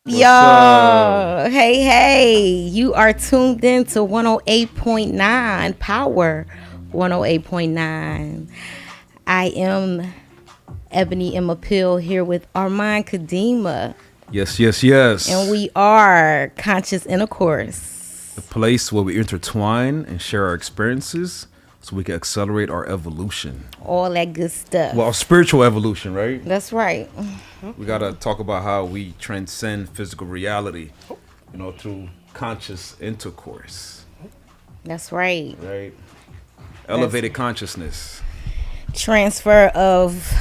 What's Yo, up? hey, you are tuned in to 108.9 Power 108.9. I am Ebony Emma Pill here with Armand Kadima, and Yes. we are Conscious Intercourse. A place where we intertwine and share our experiences so we can accelerate our evolution. All that good stuff. Well, our spiritual evolution, right? That's right. We got to talk about how we transcend physical reality, through conscious intercourse, That's right. right? Elevated consciousness, Transfer of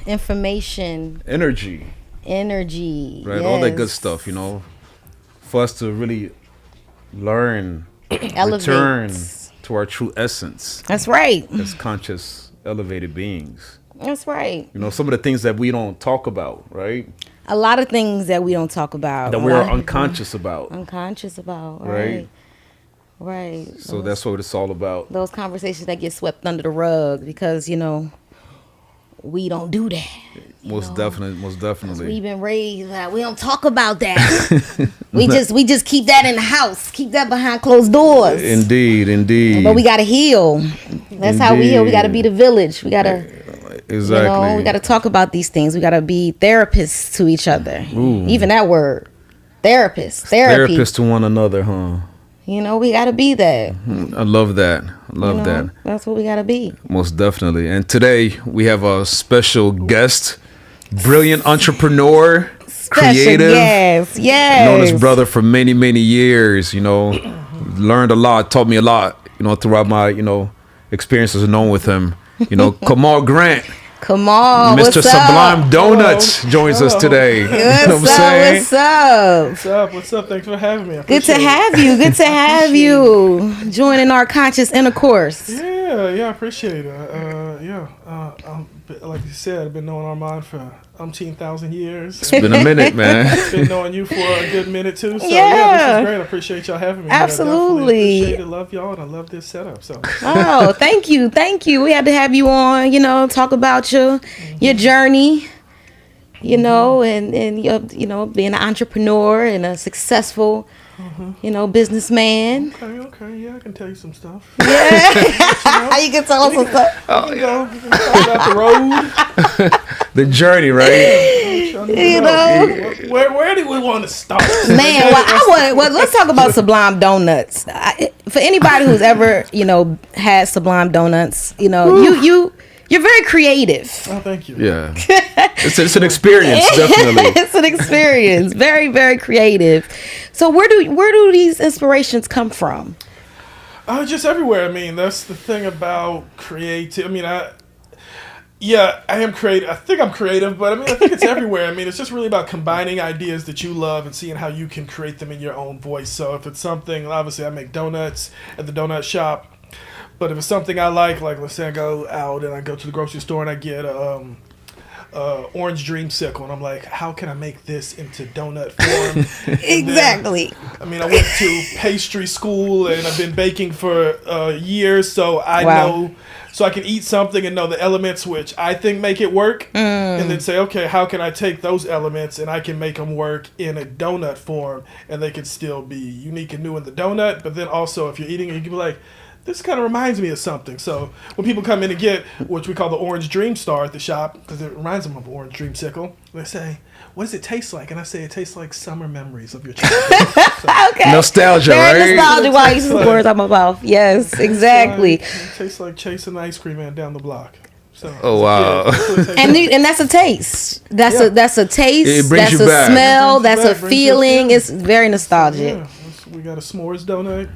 information, energy, energy. right? All that good Yes. stuff, for us to really learn, Elevate. return to our true essence That's right. as conscious, elevated beings. That's right. Some of the things that we don't talk about, right? A lot of things that we don't talk about. That A we lot are of unconscious about, unconscious about. right? Right. So that's what it's all about. Those conversations that get swept under the rug because, we don't do that. Most We've definitely. been raised that we don't talk about that. we just keep that in the house. Keep that behind closed doors. Indeed. But we gotta heal. That's how we heal. We gotta be the village. We gotta Exactly. we gotta talk about these things. We gotta be therapists to each other. Ooh. Even that word. Therapy. Therapists to one another, huh? We gotta be that. I love that. That. That's what we gotta be. Most definitely. And today we have a special guest, brilliant entrepreneur, creative, Yes. known his brother for many, many years, learned a lot, taught me a lot, throughout my, experiences known with him. Kamal Grant, Kamal, Mr. what's Sublime up? Doughnuts joins us today. You know what I'm saying? What's up? What's up? Thanks for having me. Good to have you. Good to have you joining our conscious intercourse. Yeah, I appreciate it. Like you said, I've been knowing Armand for thousand years. It's been a minute, man. Been knowing you for a good minute too. So Yeah. this is great. I appreciate y'all having me. Absolutely. I appreciate it. Love y'all, and I love this setup. So Oh, thank you. We had to have you on, talk about your journey, and your, being an entrepreneur and a successful, businessman. okay, yeah, I can tell you some stuff. You can tell us some stuff. You can talk about the road. The journey, right? Where do we want to start? Man, let's talk about Sublime Doughnuts. For anybody who's ever, had Sublime Doughnuts, you're very creative. Oh, thank you. Yeah. It's an experience, definitely. It's an experience. Very, very creative. So where do these inspirations come from? Just everywhere. I mean, that's the thing about creative. I mean, I am creative. I think I'm creative, but I think it's everywhere. I mean, it's just really about combining ideas that you love and seeing how you can create them in your own voice. So if it's something, obviously I make donuts at the donut shop, but if it's something I like let's say I go out and I go to the grocery store and I get orange dreamsicle, and I'm like, how can I make this into donut form? Exactly. Then, I went to pastry school and I've been baking for years, so I Wow. know, so I can eat something and know the elements which I think make it work, and then say, okay, how can I take those elements and I can make them work in a donut form, and they can still be unique and new in the donut, but then also if you're eating it, you can be like, this kind of reminds me of something. So when people come in and get, which we call the Orange Dream Star at the shop, because it reminds them of Orange Dreamsicle, they say, what does it taste like? And I say, it tastes like summer memories of your childhood. So, Okay. Nostalgia, Very right? nostalgic while you use the words out my mouth. Yes, exactly. it tastes like chasing the ice cream man down the block. So, Oh, wow. And that's a taste. That's a taste. It brings that's you a back. smell. It brings you That's back, a brings you a feeling. feeling. It's very nostalgic. yeah, we got a s'mores donut.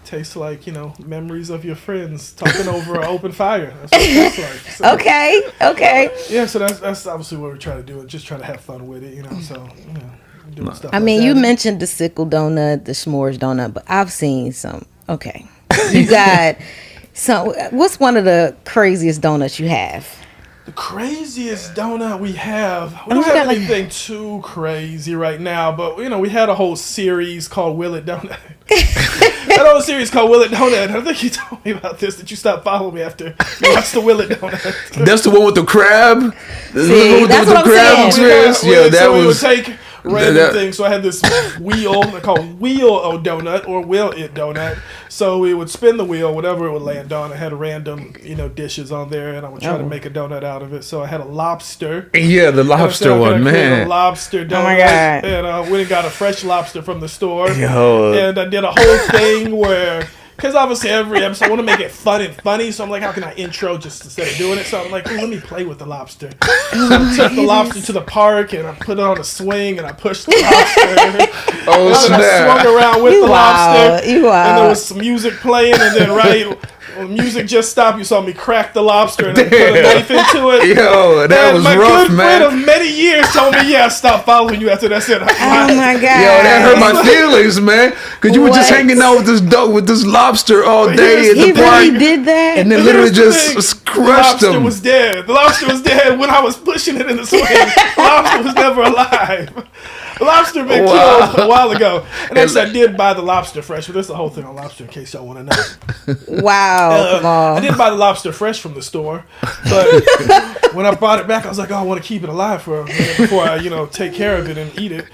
Tastes like, memories of your friends talking over an open fire. That's what it tastes like. So, Okay. yeah, so that's obviously what we're trying to do. Just trying to have fun with it, So, doing stuff I like mean, that. you mentioned the sickle donut, the s'mores donut, but I've seen some. Okay, you got some. What's one of the craziest donuts you have? The craziest donut we have. We Oh, don't we got, have anything too crazy right now, but we had a whole series called Will It Donut. That whole series called Will It Donut. I think you told me about this, that you stopped following me after you watched the Will It Donut. That's the one with the crab? See, that's what I'm saying. Twist? Yeah, that So we would was... take random thing. So I had this wheel, I call wheel-o donut or will-it donut. So we would spin the wheel, whatever it would land on. I had random, dishes on there, and I would try to make a donut out of it. So I had a lobster. Yeah, the lobster one, man. A lobster donut. Oh my God. And I went and got a fresh lobster from the store. Yo. And I did a whole thing where... Because obviously every episode I want to make it fun and funny, so I'm like, how can I intro just instead of doing it? So I'm like, let me play with the lobster. So I took the lobster to the park and I put it on a swing and I pushed the lobster. Oh, snap. I swung around with the lobster. You wow. And there was some music playing, and then when music just stopped, you saw me crack the lobster and then put a knife into it. Yo, that and was my rough, good man. friend of many years told me, "Yeah, stop following you after that." Said, Oh my God. Yo, that hurt my feelings, man. Because you were just hanging out with this lobster all day at He the park. really did that? And then literally just crushed The lobster him. was dead. The lobster was dead when I was pushing it in the swing. The lobster was never alive. The lobster been killed a while ago. And actually, I did buy the lobster fresh. But there's the whole thing on lobster in case y'all want to know. Wow, Kamal. I did buy the lobster fresh from the store. But when I brought it back, I was like, oh, I want to keep it alive for a minute before I, take care of it and eat it.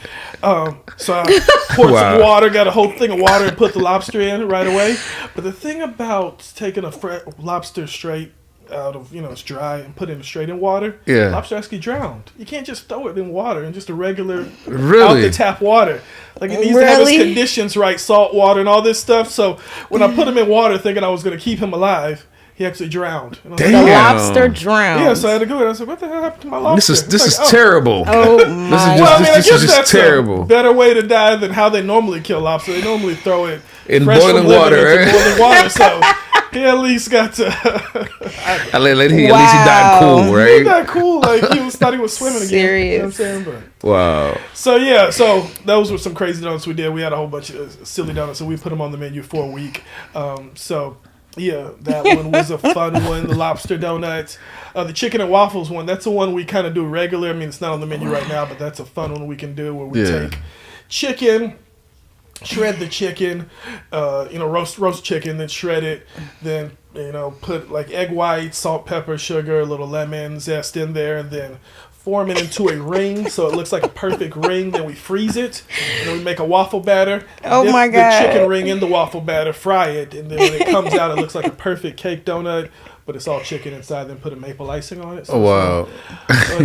So I poured some water, got a whole thing of water and put the lobster in right away. But the thing about taking a lobster straight out of, it's dry and put it straight in water, lobster actually drowned. You can't just throw it in water and just a regular out the tap water. Like it needs to have its conditions right, salt water and all this stuff. So when I put him in water thinking I was going to keep him alive, he actually drowned. The lobster drowned. Yeah, so I had to go and I said, what the hell happened to my lobster? This is terrible. Oh my God. This is just terrible. A better way to die than how they normally kill lobster. They normally throw it in fresh boiling from living water, into right? boiling water. So he at least got to. At least he died cool, right? He died cool. Like thought he was swimming again. Serious. You know what I'm saying? But, wow. So those were some crazy donuts we did. We had a whole bunch of silly donuts, so we put them on the menu for a week. Yeah, that one was a fun one. The lobster donuts. The chicken and waffles one, that's the one we kind of do regular. I mean, it's not on the menu right now, but that's a fun one we can do where we take chicken, shred the chicken, roast chicken, then shred it, then, put like egg white, salt, pepper, sugar, a little lemon zest in there, and then form it into a ring so it looks like a perfect ring. Then we freeze it, and then we make a waffle batter. Oh my God. The chicken ring in the waffle batter, fry it, and then when it comes out, it looks like a perfect cake donut, but it's all chicken inside. Then put a maple icing on it. So wow.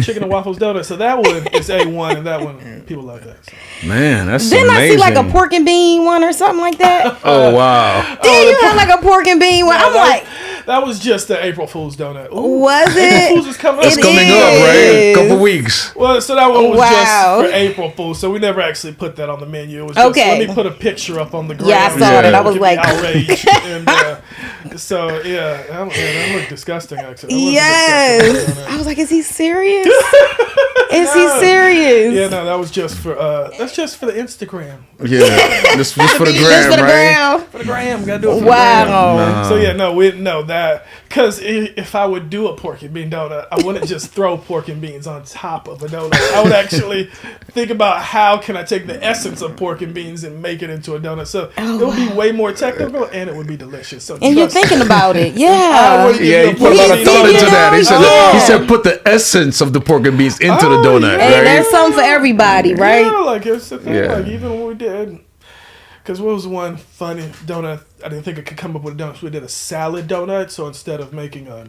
chicken and waffles donut. So that one is A1, and that one, people love that. So. Man, that's Didn't amazing. I see like a pork and bean one or something like that? Oh, wow. Did you have like a pork and bean one? I'm like... That was just the April Fool's donut. Ooh, was it? April Fool's is coming up. It's coming up, right? A couple weeks. Well, so that one was just for April Fool's, so we never actually put that on the menu. It was just, let me put a picture up on the ground. Yeah, I saw that. I was like... outraged. And, that looked disgusting, actually. Yes. I was like, is he serious? Is he serious? Yeah, no, that was just for, that's just for the Instagram. Yeah, just for the gram, right? For the gram, gotta do it for the gram. Wow. So yeah, no, we didn't know that. Because if I would do a pork and bean donut, I wouldn't just throw pork and beans on top of a donut. I would actually think about how can I take the essence of pork and beans and make it into a donut. So it would be way more technical and it would be delicious. So and you're thinking about it, yeah. He put a lot of thought into that. He said put the essence of the pork and beans into the donut. Hey, right? there's something for everybody, right? Yeah, like it's the thing. Like even when we did, because what was one funny donut? I didn't think I could come up with a donut. So we did a salad donut. So instead of making a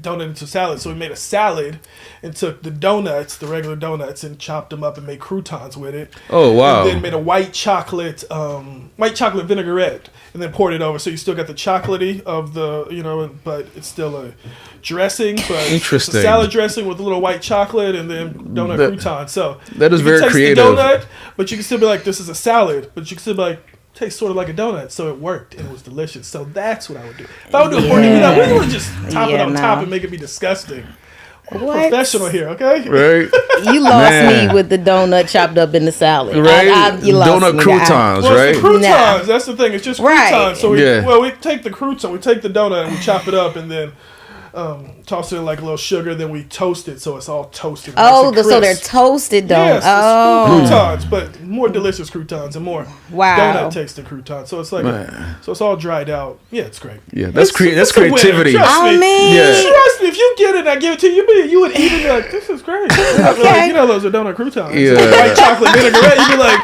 donut into salad, so we made a salad and took the donuts, the regular donuts, and chopped them up and made croutons with it. Oh wow! And then made a white chocolate vinaigrette, and then poured it over. So you still got the chocolatey of the but it's still a dressing. But interesting. It's a salad dressing with a little white chocolate and then donut crouton. So that is very creative. The donut, but you can still be like, this is a salad, but you can still be like, tastes sort of like a donut, so it worked and it was delicious. So that's what I would do. If I would do a pork and bean, we wouldn't just top it on top and make it be disgusting. We're professional here, okay? Right. You lost me with the donut chopped up in the salad. Right. You lost donut me. croutons, right? It's croutons. That's the thing. It's just croutons. So we take the crouton, we take the donut and we chop it up and then toss it in like a little sugar, then we toast it so it's all toasted. Oh, so they're toasted donuts. Yes, croutons, but more delicious croutons and more Wow. donut tasting croutons. So it's like, so it's all dried out. Yeah, it's great. Yeah, that's It's a creativity. winner, trust I me. mean, Yeah. Trust me, if you get it and I give it to you, you would eat it and be like, this is great. Like, you know, those are donut croutons. Yeah. White chocolate vinaigrette, you'd be like,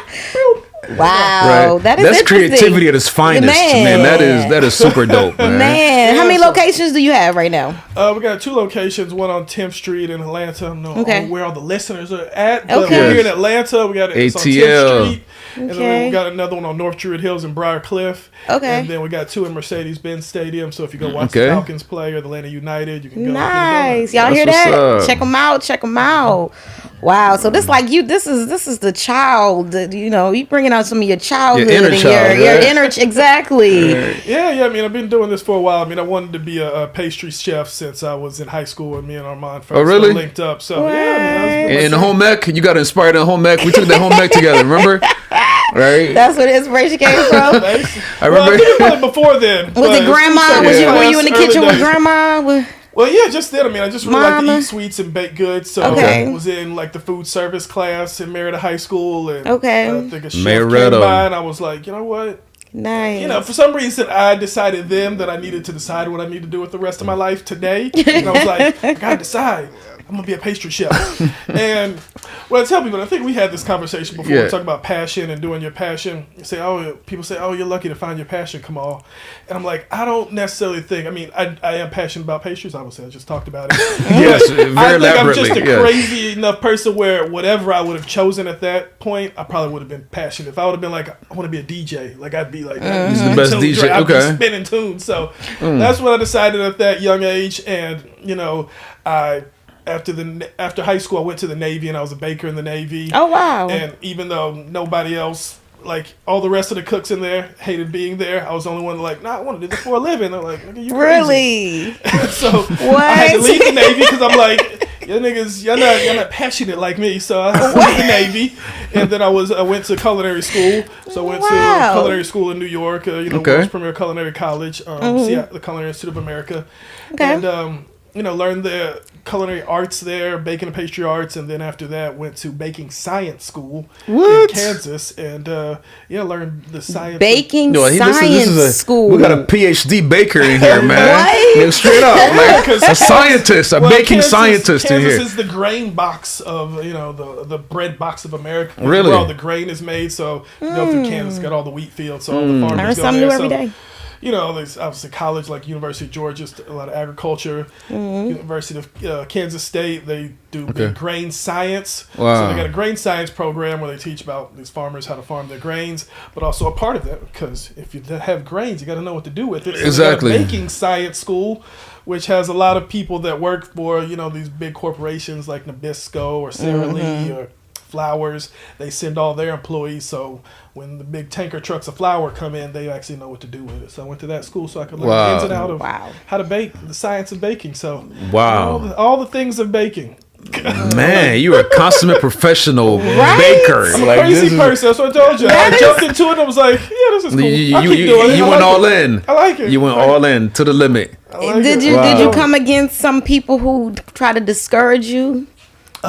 wow, Right. that is That's interesting. creativity at its finest, man. That is super dope, man. Man, how Yeah, many so- locations do you have right now? we got 2 locations, one on 10th Street in Atlanta. I don't know Okay. where all the listeners are at, but Okay. we're here in Atlanta. We got it it's on 10th ATL. Street. And then Okay. we got another one on North Druid Hills in Briar Cliff. Okay. And then we got 2 in Mercedes-Benz Stadium. So if you go watch the Okay. Falcons play or the Atlanta United, you can go. Nice, Get a y'all hear That's that? what's up. Check them out. Check them out. Wow, so this like you. This is the child. You know, you bringing out some of your childhood inner and child, your right? inner exactly. Yeah. I mean, I've been doing this for a while. I mean, I wanted to be a pastry chef since I was in high school, and me and Armand first really? linked up. So yeah, I mean, And the home ec, you got inspired in home ec. We took that home ec together, remember? Right? That's where the inspiration came from. I Well, I remember. think it probably before then. Was it grandma? Were you in the kitchen with grandma? grandma? Well, yeah, just then. I mean, I just really like to Mama? eat sweets and baked goods. So Okay. I was in like the food service class in Merida High School, and Okay. I think a chef Merida. came by, and I was like, you know what? Nice. You know, for some reason, I decided then that I needed to decide what I need to do with the rest of my life today. And I was like, I gotta decide. I'm gonna be a pastry chef. And well, I tell people, I think we had this conversation before. Yeah. We talk about passion and doing your passion. You say, people say, oh, you're lucky to find your passion, Kamal. And I'm like, I don't necessarily think. I mean, I am passionate about pastries. Obviously, I just talked about it. Yes, very I think I'm elaborately. just a yeah. crazy enough person where whatever I would have chosen at that point, I probably would have been passionate. If I would have been like, I want to be a DJ, like I'd be like, He's the best DJ. I'd be Okay. spinning tunes. So that's what I decided at that young age. And you know, after high school, I went to the Navy and I was a baker in the Navy. Oh wow. And even though nobody else, like all the rest of the cooks in there, hated being there, I was the only one like, nah, I want to do this for a living. They're like, nigga, you crazy. Really? So I had to leave the Navy because I'm like, y'all niggas, y'all not passionate like me. So I had to leave the Navy, and then I went to culinary school. So I went Wow. to culinary school in New York. World's premier culinary college, the Culinary Institute of America, Okay. and learned the culinary arts there, baking and pastry arts, and then after that went to baking science school in Kansas, and learned the science. Baking This science is a school. We got a PhD baker in here, man. What? Nigga, straight up, like Because a scientist, a baking Kansas, scientist in Kansas here. is the grain box of the bread box of America. Really? Where all the grain is made. So through Kansas got all the wheat fields. So all the farmers Learn go something there. new every So, day. you know, there's obviously college like University of Georgia, a lot of agriculture. University of Kansas State, they do grain science. Wow. So they got a grain science program where they teach about these farmers how to farm their grains, but also a part of that, because if you have grains, you got to know what to do with it. So Exactly. they got a baking science school, which has a lot of people that work for, these big corporations like Nabisco or Sara Lee or Flowers. They send all their employees, so when the big tanker trucks of flour come in, they actually know what to do with it. So I went to that school so I could learn the ins and out of how to bake, the science of baking. So Wow. all the things of baking. Man, you are a consummate professional Right? baker. I'm a Like, crazy this is- person. That's what I told you. I jumped into it and I was like, yeah, this is cool. You, I keep doing it. you I went like all it. in. I like it. You went all in to the limit. I like Did it. you Wow. did you come against some people who try to discourage you?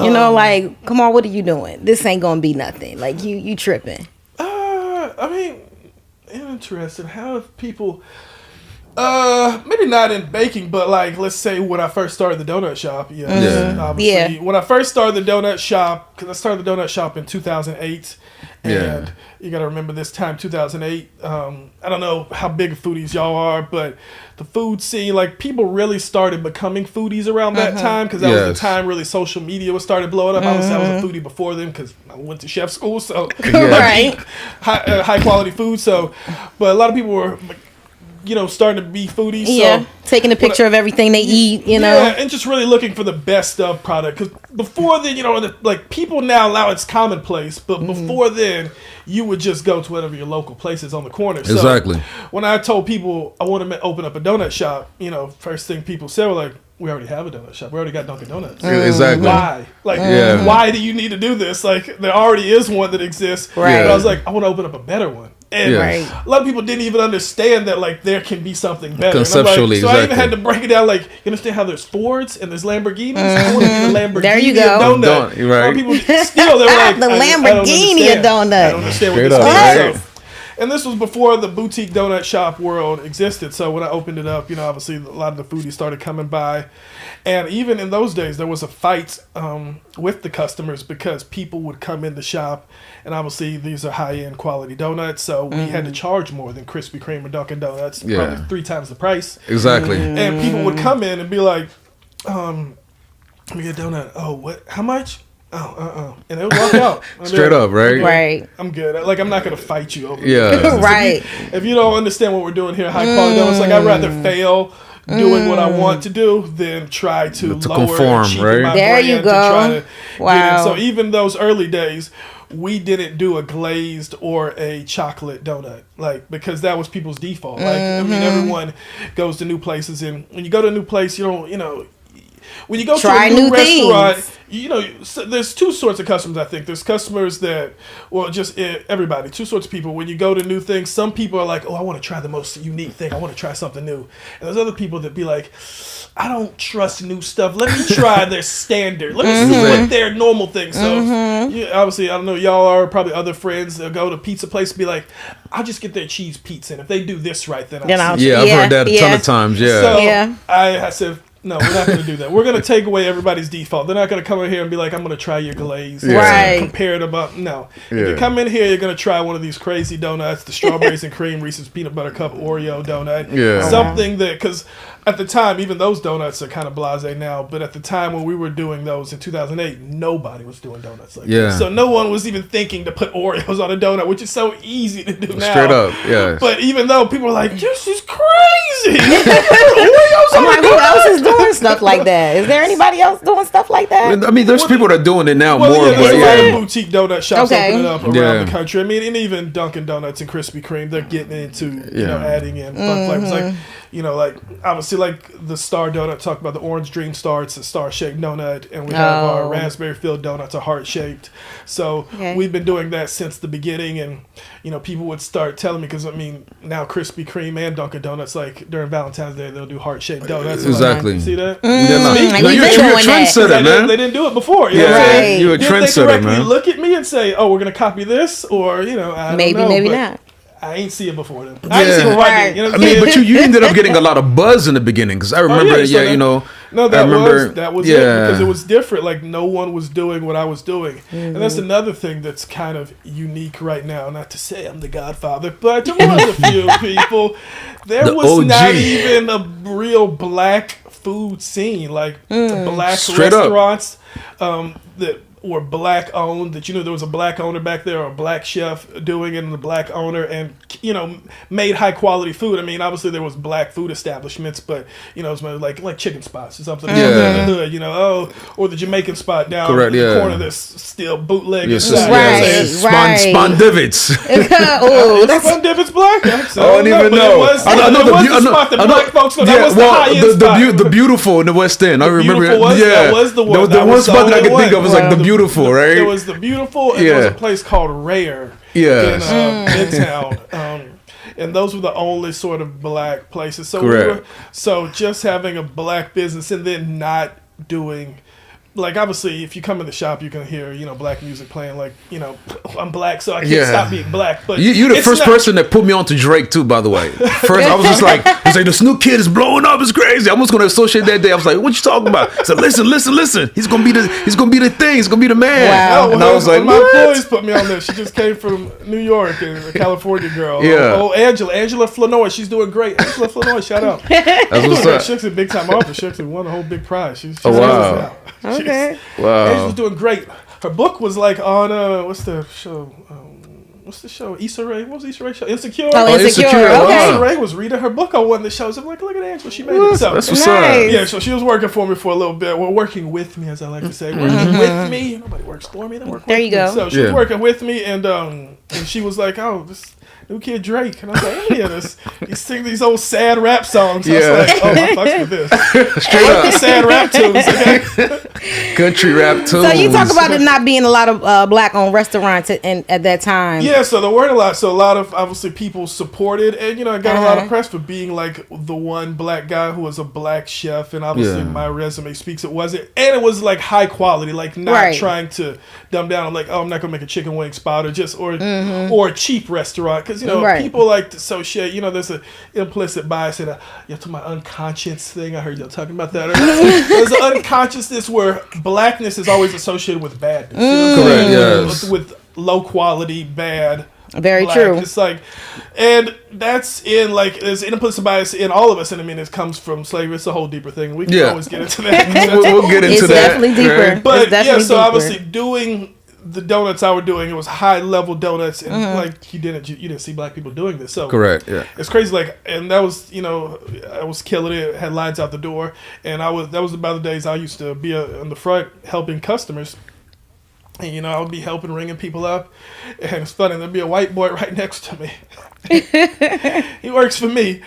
You know, like, come on, what are you doing? This ain't gonna be nothing. Like you tripping. I mean, interesting. How have people? Maybe not in baking, but like, let's say when I first started the donut shop. Obviously, Yeah. when I first started the donut shop, because I started the donut shop in 2008, and you got to remember this time, 2008. I don't know how big of foodies y'all are, but the food scene, like people really started becoming foodies around that time, because that was the time really social media was started blowing up. I was a foodie before them because I went to chef school, so Right. high quality food. So, but a lot of people were, starting to be foodies. Yeah. So, Taking a picture of everything they eat, you know. yeah, and just really looking for the best of product. Because before then, like people now it's commonplace, but before then, you would just go to whatever your local place is on the corner. So Exactly. when I told people I want to open up a donut shop, first thing people said were like, we already have a donut shop. We already got Dunkin' Donuts. Exactly. Why? Like, why do you need to do this? Like, there already is one that exists. Right. But I was like, I want to open up a better one. And Yes. a lot of people didn't even understand that like there can be something better. Conceptually, and I'm like, so I even exactly. had to break it down. Like, you understand how there's Fords and there's Lamborghinis? I want to be the Lamborghini There you go. of donut. Right. A lot of people still they were like The I don't Lamborghini of understand. donut. I don't understand Straight what up, this right? means. So, and this was before the boutique donut shop world existed. So when I opened it up, obviously a lot of the foodies started coming by. And even in those days, there was a fight with the customers because people would come in the shop. And obviously, these are high-end quality donuts. So we had to charge more than Krispy Kreme or Dunkin' Donuts. Yeah. Probably 3 times the price. Exactly. And people would come in and be like, let me get a donut. Oh, what? How much? Oh, and they would walk out. And Straight they're up, right? Right. I'm good. Like, I'm not going to fight you over Yeah. this. Right. If you don't understand what we're doing here, high quality donuts, like, I'd rather fail doing what I want to do than try to lower conform, and cheapen right? my There brand you to try go. to Wow. get in. So even those early days, we didn't do a glazed or a chocolate donut, like, because that was people's default. Like, I mean, everyone goes to new places, and when you go to a new place, you don't, when you go Try to a new new restaurant, things. so there's 2 sorts of customers, I think. There's customers that, well, just everybody, 2 sorts of people. When you go to new things, some people are like, oh, I want to try the most unique thing. I want to try something new. And there's other people that be like, I don't trust new stuff. Let me try their standard. Let me see what their normal thing. So, obviously, I don't know, y'all are probably other friends that go to pizza place and be like, I'll just get their cheese pizza. And if they do this right, then I'll see. Yeah, I've heard that a ton Yeah. of times. Yeah. So Yeah. I said, no, we're not going to do that. We're going to take away everybody's default. They're not going to come in here and be like, I'm going to try your glaze. Yeah. Right. Compare it about. No. If Yeah. you come in here, you're going to try one of these crazy donuts, the strawberries and cream Reese's peanut butter cup Oreo donut. Yeah. Something that, because at the time, even those donuts are kind of blasé now, but at the time when we were doing those in 2008, nobody was doing donuts like Yeah. that. So no one was even thinking to put Oreos on a donut, which is so easy to do now. Straight up, yes. But even though people are like, this is crazy. Oreos I'm on like, a who donut? else is doing stuff like that? Is there anybody else doing stuff like that? I mean, there's people that are doing it now Well, more, yeah, there's but a lot yeah. of boutique donut shops Okay. opening up around Yeah. the country. I mean, and even Dunkin' Donuts and Krispy Kreme, they're getting into Yeah. adding in fun flavors. Like, like obviously, like the Star Donut, talk about the Orange Dream Star. It's a star-shaped donut, and we have our Oh. raspberry filled donuts are heart-shaped. So Okay. we've been doing that since the beginning, and people would start telling me, because I mean, now Krispy Kreme and Dunkin' Donuts, like during Valentine's Day, they'll do heart-shaped donuts. I'm like, Exactly. you see that? Yeah, no. Like, No, we've you're been a doing that. trendsetter, They man. didn't do it before. You know Yeah, what I'm saying? Right. you're a Did they trendsetter, directly man. look at me and say, "Oh, we're gonna copy this," or I don't Maybe, know, maybe but not. I ain't see it before then. I ain't Yeah. see it right Right. then. You know I what I'm mean, saying? but you ended up getting a lot of buzz in the beginning because I remember, so that- No, that I remember, was it, because it was different. Like no one was doing what I was doing, and that's another thing that's kind of unique right now. Not to say I'm the Godfather, but there was a few people. There The was OG. not even a real black food scene, like the black Straight up. restaurants that were black owned. That there was a black owner back there, or a black chef doing it, and the black owner, and made high quality food. I mean, obviously there was black food establishments, but it was like chicken spots or something. Yeah. In the hood, or the Jamaican spot down Correct, in the yeah. corner that's still bootleg. Yes, inside. yes, Right, right. Spawn divots. Oh, that's Some difference black. So I don't even but know. It was, I know it was the the spot that black folks know. That was the high end spot. the beautiful in the West End. I remember. Beautiful was- Yeah, that was the one. There was That the one was the spot that I only could think one. of was like the beautiful, right? There was the beautiful, and there was Yeah. a place called Rare Yes. in Midtown. And those were the only sort of black places. So Correct. so just having a black business and then not doing, like, obviously if you come in the shop you can hear black music playing, like I'm black so I can't Yeah. stop being black. But You're the it's first not- person that put me on to Drake too, by the way. First, I was just like, this new kid is blowing up. It's crazy. I was going to associate that day. I was like, what you talking about? I said, listen. He's gonna be the thing. He's gonna be the man. Wow. And I was like, one of my what? employees put me on this. She just came from New York, and a California girl. Yeah. Oh, Angela Flanoy. She's doing great. Angela Flanoy, shout out. That's what's up. She actually a big time author. She actually won a whole big prize. She's Oh, wow. now. Okay. Wow. Angela's doing great. Her book was like on what's the show? Issa Rae. What was Issa Rae show? Insecure. Oh, Insecure. Insecure. Wow. Okay. Issa Rae was reading her book on one of the shows. I'm like, look at Angela. She made it. So, That's what's Nice. up. yeah, so she was working for me for a little bit. Well, working with me, as I like to say. Working with me. Nobody works for me. They work There with you me. go. So she was Yeah. working with me, and she was like, oh, this new kid Drake. And I was like, oh, yeah, he sing these old sad rap songs. I Yeah. was like, oh, I fucks with this. Straight I like the up. sad rap tunes, okay? Country rap too. So you talk about it not being a lot of black-owned restaurants at that time. Yeah, yeah, so there weren't a lot. So a lot of obviously people supported, and I got a lot of press for being like the one black guy who was a black chef, and obviously my resume speaks. It wasn't, and it was like high quality, like not trying to dumb down. I'm like, oh, I'm not gonna make a chicken wing spot or a cheap restaurant, because people like to associate. There's an implicit bias in to my unconscious thing. I heard y'all talking about that. There's an unconsciousness where blackness is always associated with badness. Correct. Yes. With low quality, bad. Very black. true. It's like, and that's in like there's an implicit bias in all of us, and I mean it comes from slavery. It's a whole deeper thing. We can always get into that. we'll get into it's that. Definitely deeper. Right? But definitely so deeper. obviously doing the donuts I were doing, it was high level donuts, and like you didn't see black people doing this. So Correct. Yeah. it's crazy. Like, and that was I was killing it. Had lines out the door, and that was about the days I used to be in the front helping customers. And I would be helping, ringing people up, and it's funny. There'd be a white boy right next to me. He works for me,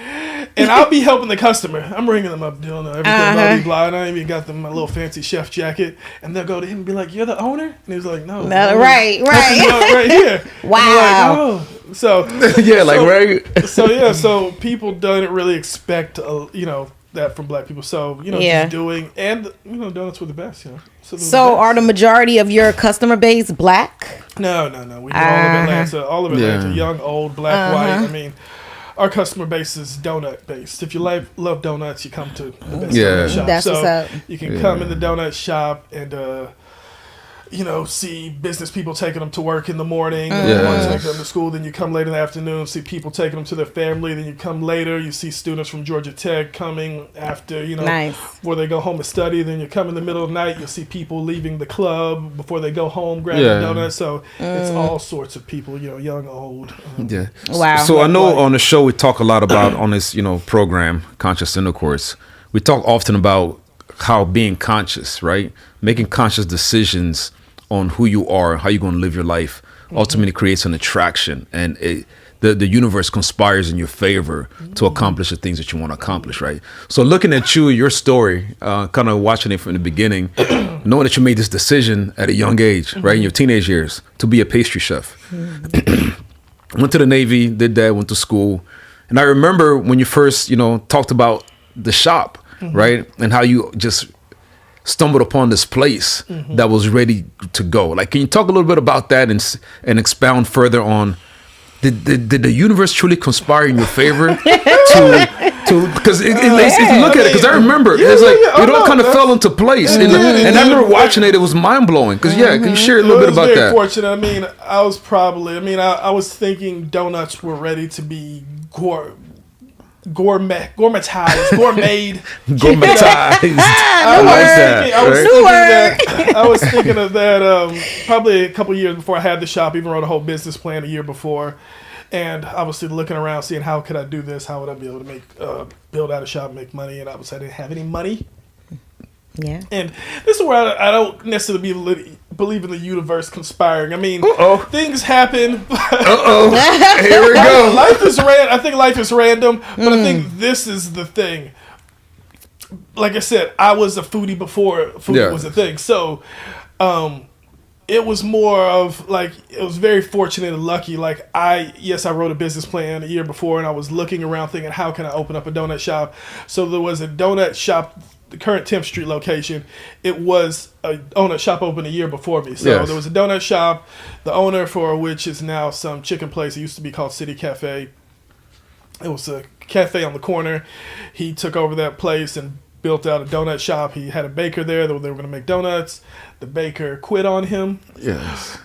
and I'll be helping the customer. I'm ringing them up, doing everything, blah blah blah. And I even got them my little fancy chef jacket, and they'll go to him and be like, "You're the owner?" And he was like, "No, right, right here." Wow. Like, oh. So right. So people don't really expect that from black people. So just doing, and donuts were the best. So are the majority of your customer base black? No. We do all of Atlanta, young, old, black, white. I mean, our customer base is donut based. If you love donuts, you come to the best donut shop. That's what's up. You can come in the donut shop and see business people taking them to work in the morning, taking them to school. Then you come later in the afternoon, see people taking them to their family. Then you come later, you see students from Georgia Tech coming after, before they go home to study. Then you come in the middle of the night, you'll see people leaving the club before they go home, grabbing donuts. So it's all sorts of people, young, old. Wow. So I know on the show we talk a lot about, on this, program, Conscious Intercourse, we talk often about how being conscious, right? Making conscious decisions on who you are, how you're going to live your life, ultimately creates an attraction, and the universe conspires in your favor to accomplish the things that you want to accomplish, right? So looking at you, your story, kind of watching it from the beginning, knowing that you made this decision at a young age, right, in your teenage years, to be a pastry chef. Went to the Navy, did that, went to school. And I remember when you first, talked about the shop, right, and how you just stumbled upon this place that was ready to go. Like, can you talk a little bit about that and expound further on did the universe truly conspire in your favor to because if you look at it, because I remember it's like it all kind of fell into place, and I remember watching it was mind blowing. Because can you share a little bit about that? Fortunate. I mean, I was thinking donuts were ready to be gourmetized. I was thinking of that probably a couple years before I had the shop. Even wrote a whole business plan a year before, and obviously looking around, seeing how could I do this? How would I be able to make build out a shop, make money? And obviously I didn't have any money. Yeah. And this is where I don't necessarily believe in the universe conspiring. I mean, things happen. Here we go. Life is I think life is random, but I think this is the thing. Like I said, I was a foodie before food was a thing. So, it was more of like, it was very fortunate and lucky. Like I wrote a business plan a year before, and I was looking around thinking, how can I open up a donut shop? So there was a donut shop, the current 10th Street location. It was a donut shop opened a year before me. So there was a donut shop, the owner for which is now some chicken place. It used to be called City Cafe. It was a cafe on the corner. He took over that place and built out a donut shop. He had a baker there that they were going to make donuts. The baker quit on him. Yes.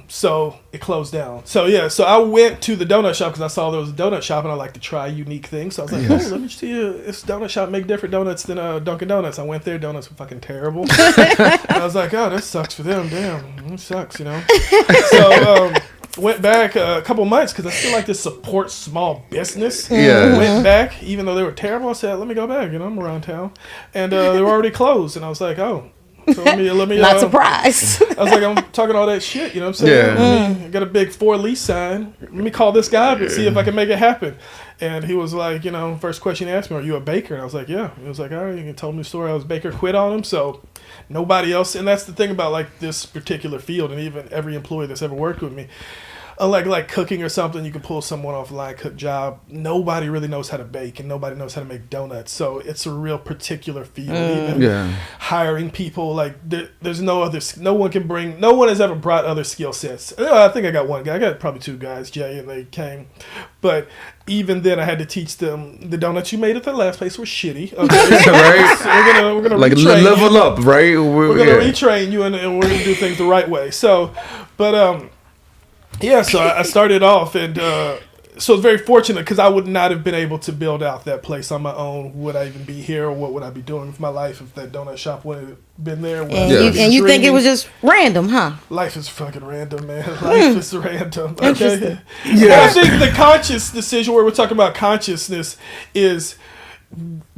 So it closed down. So so I went to the donut shop because I saw there was a donut shop and I like to try unique things. So I was like, let me see this donut shop make different donuts than Dunkin' Donuts. I went there, donuts were fucking terrible. And I was like, oh, that sucks for them. Damn, it sucks, So went back a couple months because I still like to support small business. Yeah. Went back, even though they were terrible. I said, let me go back. I'm around town. And they were already closed. And I was like, oh. So let me not surprised. I was like, I'm talking all that shit, you know what I'm saying? Yeah. I got a big 4 lease sign. Let me call this guy up and see if I can make it happen. And he was like, first question he asked me, are you a baker? And I was like, yeah. He was like, all right, you told me the story. I was a baker, quit on him. So nobody else, and that's the thing about like this particular field, and even every employee that's ever worked with me, like cooking or something, you can pull someone off a line cook job. Nobody really knows how to bake, and nobody knows how to make donuts. So it's a real particular field. Even hiring people, like there's no one has ever brought other skill sets. I think I got one guy. I got probably two guys, Jay, and they came. But even then, I had to teach them the donuts you made at the last place were shitty. Okay? Right? So we're gonna like level up, right? We're gonna retrain you, and we're gonna do things the right way. So, but so I started off, and so it's very fortunate because I would not have been able to build out that place on my own. Would I even be here, or what would I be doing with my life if that donut shop wouldn't have been there? And you think it was just random, huh? Life is fucking random, man. Life is random. Okay. Yeah. I think the conscious decision, where we're talking about consciousness, is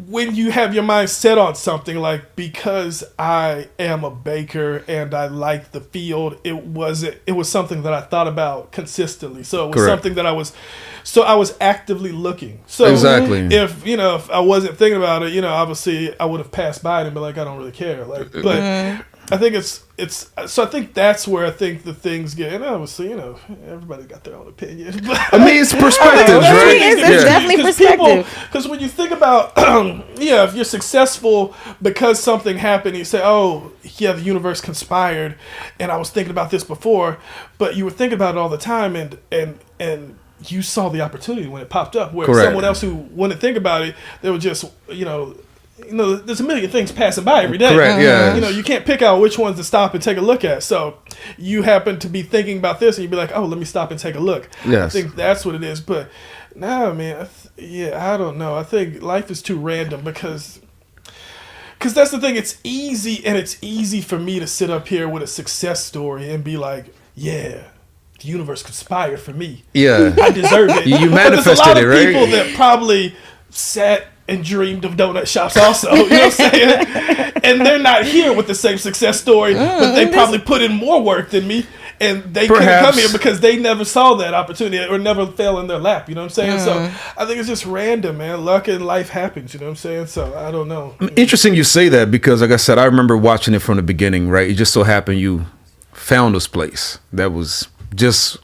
when you have your mind set on something, like, because I am a baker and I like the field, it was something that I thought about consistently. So it was something that I was actively looking. So exactly. if I wasn't thinking about it, obviously I would have passed by it and been like, I don't really care. Like, but I think it's so I think that's where I think the things get, and obviously, everybody's got their own opinion. But I mean, it's perspective, right? It's definitely perspective. Because when you think about, if you're successful because something happened, you say, oh, yeah, the universe conspired, and I was thinking about this before, but you were thinking about it all the time, and you saw the opportunity when it popped up, where someone else who wouldn't think about it, they would just, there's a million things passing by every day. Correct, yeah. You can't pick out which ones to stop and take a look at. So you happen to be thinking about this, and you'd be like, oh, let me stop and take a look. Yes. I think that's what it is. But no, man, I don't know. I think life is too random because that's the thing. It's easy for me to sit up here with a success story and be like, yeah, the universe conspired for me. Yeah. I deserve it. You manifested but there's a lot it, of right? people that probably sat and dreamed of donut shops also, you know what I'm saying? And they're not here with the same success story, but they probably put in more work than me, and they couldn't come here because they never saw that opportunity or never fell in their lap, you know what I'm saying? So I think it's just random, man. Luck and life happens, you know what I'm saying? So I don't know. Interesting you say that, because like I said, I remember watching it from the beginning, right? It just so happened you found this place that was just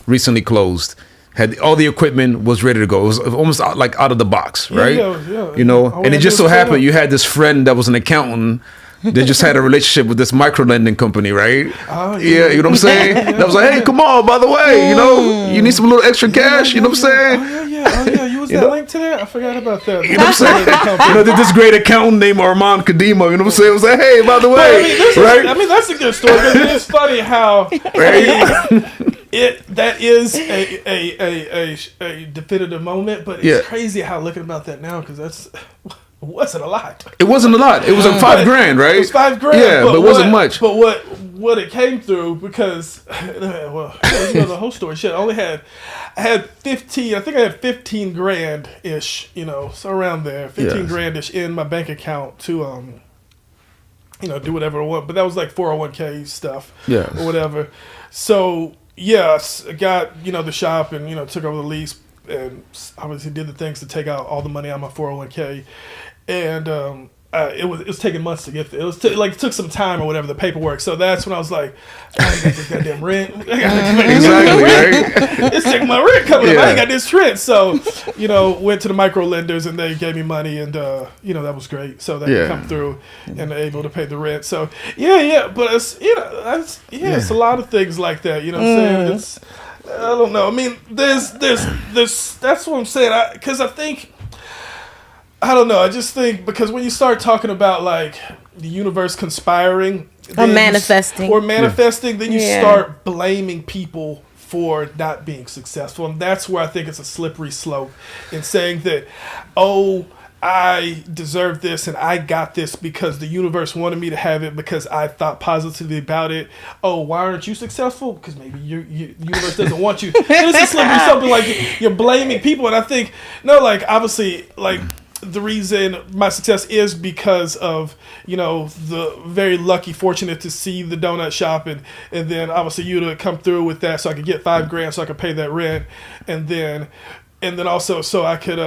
recently closed. Had all the equipment, was ready to go. It was almost like out of the box, right? And it just so happened you had this friend that was an accountant that just had a relationship with this micro lending company, right? Oh, yeah, you know what I'm saying? That was like, hey, Kamal, by the way, you need some little extra cash, you know what I'm saying? Oh yeah, you was that link to that? I forgot about that. You know what I'm saying? This great accountant named Armand Kadima, you know what I'm saying? It was like, hey, by the way, right? That's a good story. It's funny how that is a definitive moment, but it's crazy how looking about that now, because it wasn't a lot. It wasn't a lot. It was like $5,000, right? It was $5,000. Yeah, but it wasn't much. But what it came through, because the whole story. Shit, I had 15. I think I had 15 grand ish. So around there, 15 grand ish in my bank account to do whatever I want. But that was like 401k stuff, or whatever. So yes, I got the shop and took over the lease, and obviously did the things to take out all the money out of my 401k, and it was taking months to get there. It took some time or whatever, the paperwork. So that's when I was like, I ain't got this goddamn rent. Exactly, right? It's taking my rent coming up. I ain't got this rent. So went to the micro lenders, and they gave me money, and that was great. So they could come through and they're able to pay the rent. So but it's it's a lot of things like that. You know what I'm saying? I don't know. I mean, there's that's what I'm saying. Because I think, I don't know. I just think, because when you start talking about like the universe conspiring or manifesting, then you start blaming people for not being successful, and that's where I think it's a slippery slope in saying that, oh, I deserve this and I got this because the universe wanted me to have it because I thought positively about it. Oh, why aren't you successful? Because maybe the universe doesn't want you. It's a slippery something like you're blaming people, and I think obviously the reason my success is because of the very lucky, fortunate to see the donut shop, and then obviously you to come through with that, so I could get $5,000 so I could pay that rent, and then also so I could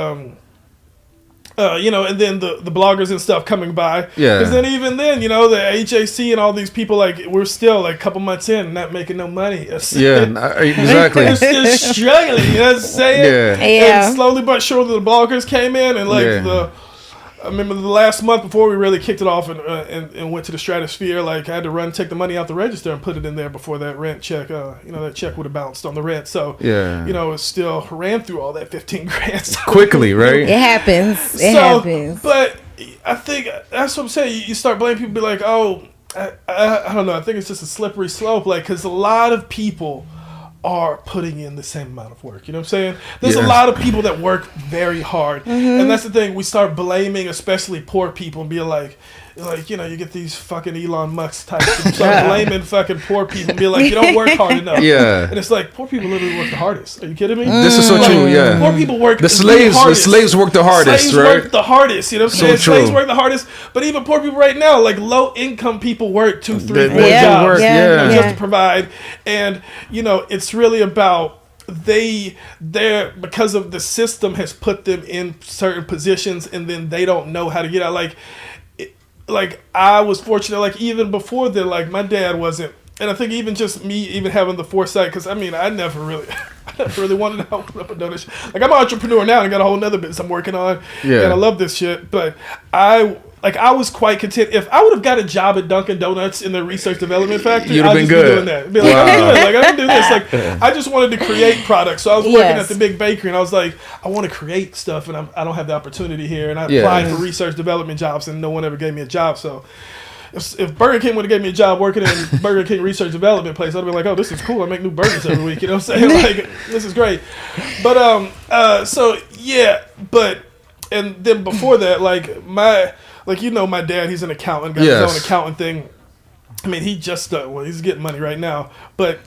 and then the bloggers and stuff coming by. Yeah. Because then even then, the HAC and all these people, like, we're still like a couple months in, not making no money. Exactly. We're still struggling. You know what I'm saying? Yeah. And slowly but surely, the bloggers came in, and I remember the last month before we really kicked it off and went to the stratosphere. Like, I had to take the money out the register and put it in there before that rent check. That check would have bounced on the rent. So it still ran through all that 15 grand so quickly, right? It happens. It happens. But I think that's what I'm saying. You start blaming people, be like, oh, I don't know. I think it's just a slippery slope. Like, because a lot of people are putting in the same amount of work. You know what I'm saying? There's a lot of people that work very hard. And that's the thing. We start blaming especially poor people and being like, you get these fucking Elon Musk types and start blaming fucking poor people and be like, you don't work hard enough. Yeah. And it's like, poor people literally work the hardest. Are you kidding me? This is so true, yeah. Poor people work the slaves work the hardest, slaves right? work the hardest, you know what I'm saying? true. Slaves work the hardest. But even poor people right now, like low income people work 2, 3, 4 They jobs work, just to provide. And, it's really about they're because of the system has put them in certain positions, and then they don't know how to get out. Like I was fortunate, like even before then, like my dad wasn't, and I think even just me even having the foresight, because I never really wanted to open up a donation. Like, I'm an entrepreneur now and got a whole nother business I'm working on, and I love this shit. But I was quite content. If I would have got a job at Dunkin' Donuts in the research development factory, You'd have been good. Be doing that. Be like, I'm doing it. Like, I can do this. Like, I just wanted to create products. So I was working at the big bakery, and I was like, I want to create stuff, and I don't have the opportunity here. And I applied for research development jobs, and no one ever gave me a job. So if Burger King would have gave me a job working in Burger King research development place, I'd have been like, oh, this is cool. I make new burgers every week. You know what I'm saying? Like, this is great. But and then before that, my dad, he's an accountant, got his own accountant thing. He just he's getting money right now. But,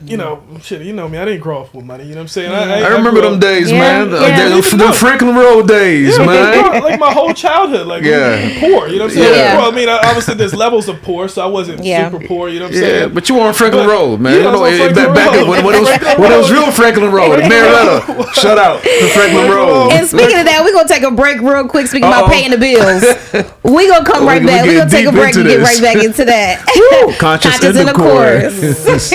shit, me, I didn't grow up with money, you know what I'm saying? I remember them days, man. The Franklin Road days, man. Like my whole childhood, poor, you know what I'm saying? Well, obviously there's levels of poor, so I wasn't super poor, you know what I'm saying? But you were on Franklin Road, man. Back when it was real Franklin Road, Marietta. Shout out to Franklin Road. And speaking of that, we're going to take a break real quick, speaking about paying the bills. We're going to come right back. We're going to take a break and get right back into that. Conscious Intercourse.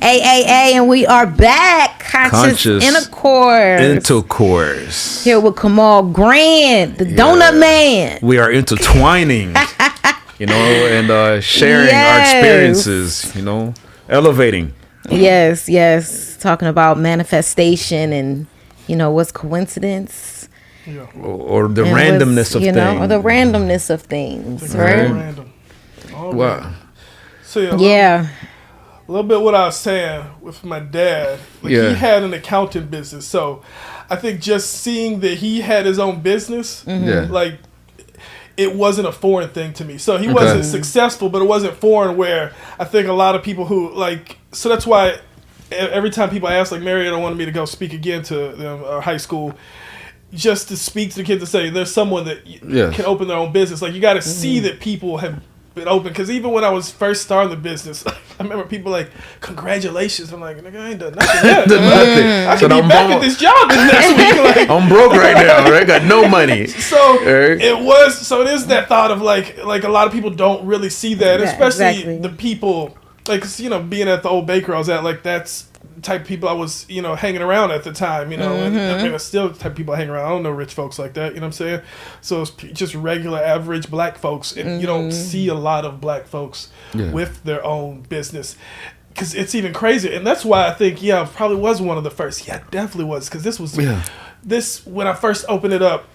And we are back. Conscious Intercourse. Here with Kamal Grant, the Donut Man. We are intertwining, and sharing our experiences, elevating. Yes. Talking about manifestation and, what's coincidence. Yeah. Or the randomness of things. Or the randomness of things, right? Random. Wow. So a little bit what I was saying with my dad. He had an accounting business, so I think just seeing that he had his own business, it wasn't a foreign thing to me. So he wasn't successful, but it wasn't foreign. Where I think a lot of people who so that's why every time people ask, like Marietta wanted me to go speak again to them, high school, just to speak to the kids and say there's someone that can open their own business. Like you got to see that people have been open. Because even when I was first starting the business, I remember people like, congratulations. I'm like, nigga, I ain't done nothing yet. I could be back at this job this next week. Like, I'm broke right now, right? Got no money. So it is that thought of like a lot of people don't really see that, especially the people, like, you know, being at the old baker I was at, like that's type of people I was, you know, hanging around at the time, you know, and I mean, still the type of people I hang around. I don't know rich folks like that, you know what I'm saying? So it's just regular, average black folks, and you don't see a lot of black folks with their own business, because it's even crazier. And that's why I think, I probably was one of the first. Yeah, definitely was, because this was, when I first opened it up,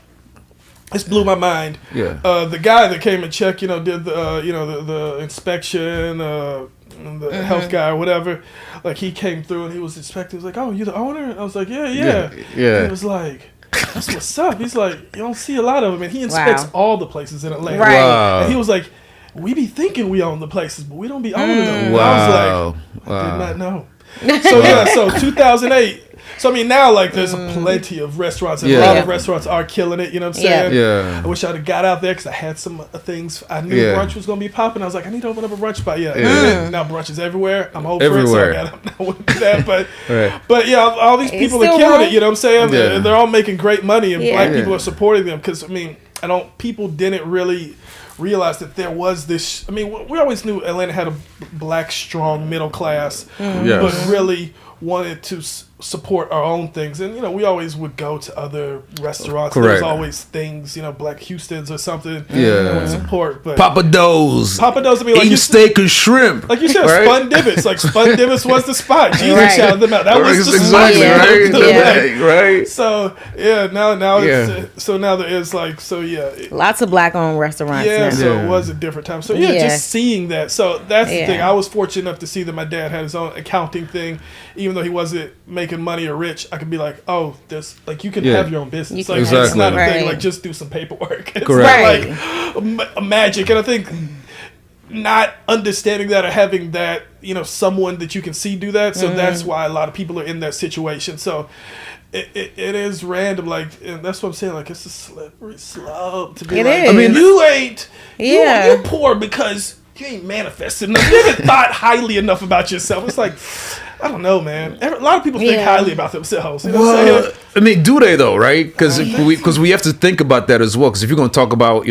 this blew my mind. The guy that came and checked, you know, did the, the inspection, the health guy or whatever, like he came through and he was inspecting. He was like, "Oh, you the owner?" And I was like, "Yeah." And he was like, "That's what's up." He's like, "You don't see a lot of them," and he inspects all the places in Atlanta. Right. Wow. And he was like, "We be thinking we own the places, but we don't be owning them." And I was like, I did not know. So 2008. So I mean, now like there's plenty of restaurants, and a lot of restaurants are killing it. You know what I'm saying? Yeah. I wish I'd have got out there because I had some things. I knew brunch was gonna be popping. I was like, I need to open up a brunch spot. Now brunch is everywhere. I'm over it, so I wouldn't do that. But all these people are killing it. You know what I'm saying? And they're all making great money, and black people are supporting them. Because I mean, people didn't really realize that there was this. I mean, we always knew Atlanta had a black, strong middle class, but really wanted to support our own things. And we always would go to other restaurants. There's always things, Black Houston's or something that would support. But Papa Do's, I mean, like eating steak and shrimp, like you said, Spun Divots. Like Spun Divots was the spot. Jesus shouted them out. That was the spot. Right. So now it's so now there is like lots of black owned restaurants. So it was a different time. So just seeing that. So that's the thing. I was fortunate enough to see that my dad had his own accounting thing, even though he wasn't making money or rich. I could be like, oh, this, like, you can have your own business. Like, it's not a thing like just do some paperwork. It's not like a magic. And I think not understanding that or having that, someone that you can see do that. So that's why a lot of people are in that situation. So it is random, like, and that's what I'm saying. Like, it's a slippery slope to be I mean, you ain't, you're poor because you ain't manifested enough. You haven't thought highly enough about yourself. It's like, I don't know, man. A lot of people think highly about themselves. You know what I'm saying? I mean, do they though, right? Because we have to think about that as well. Because if you're going to talk about,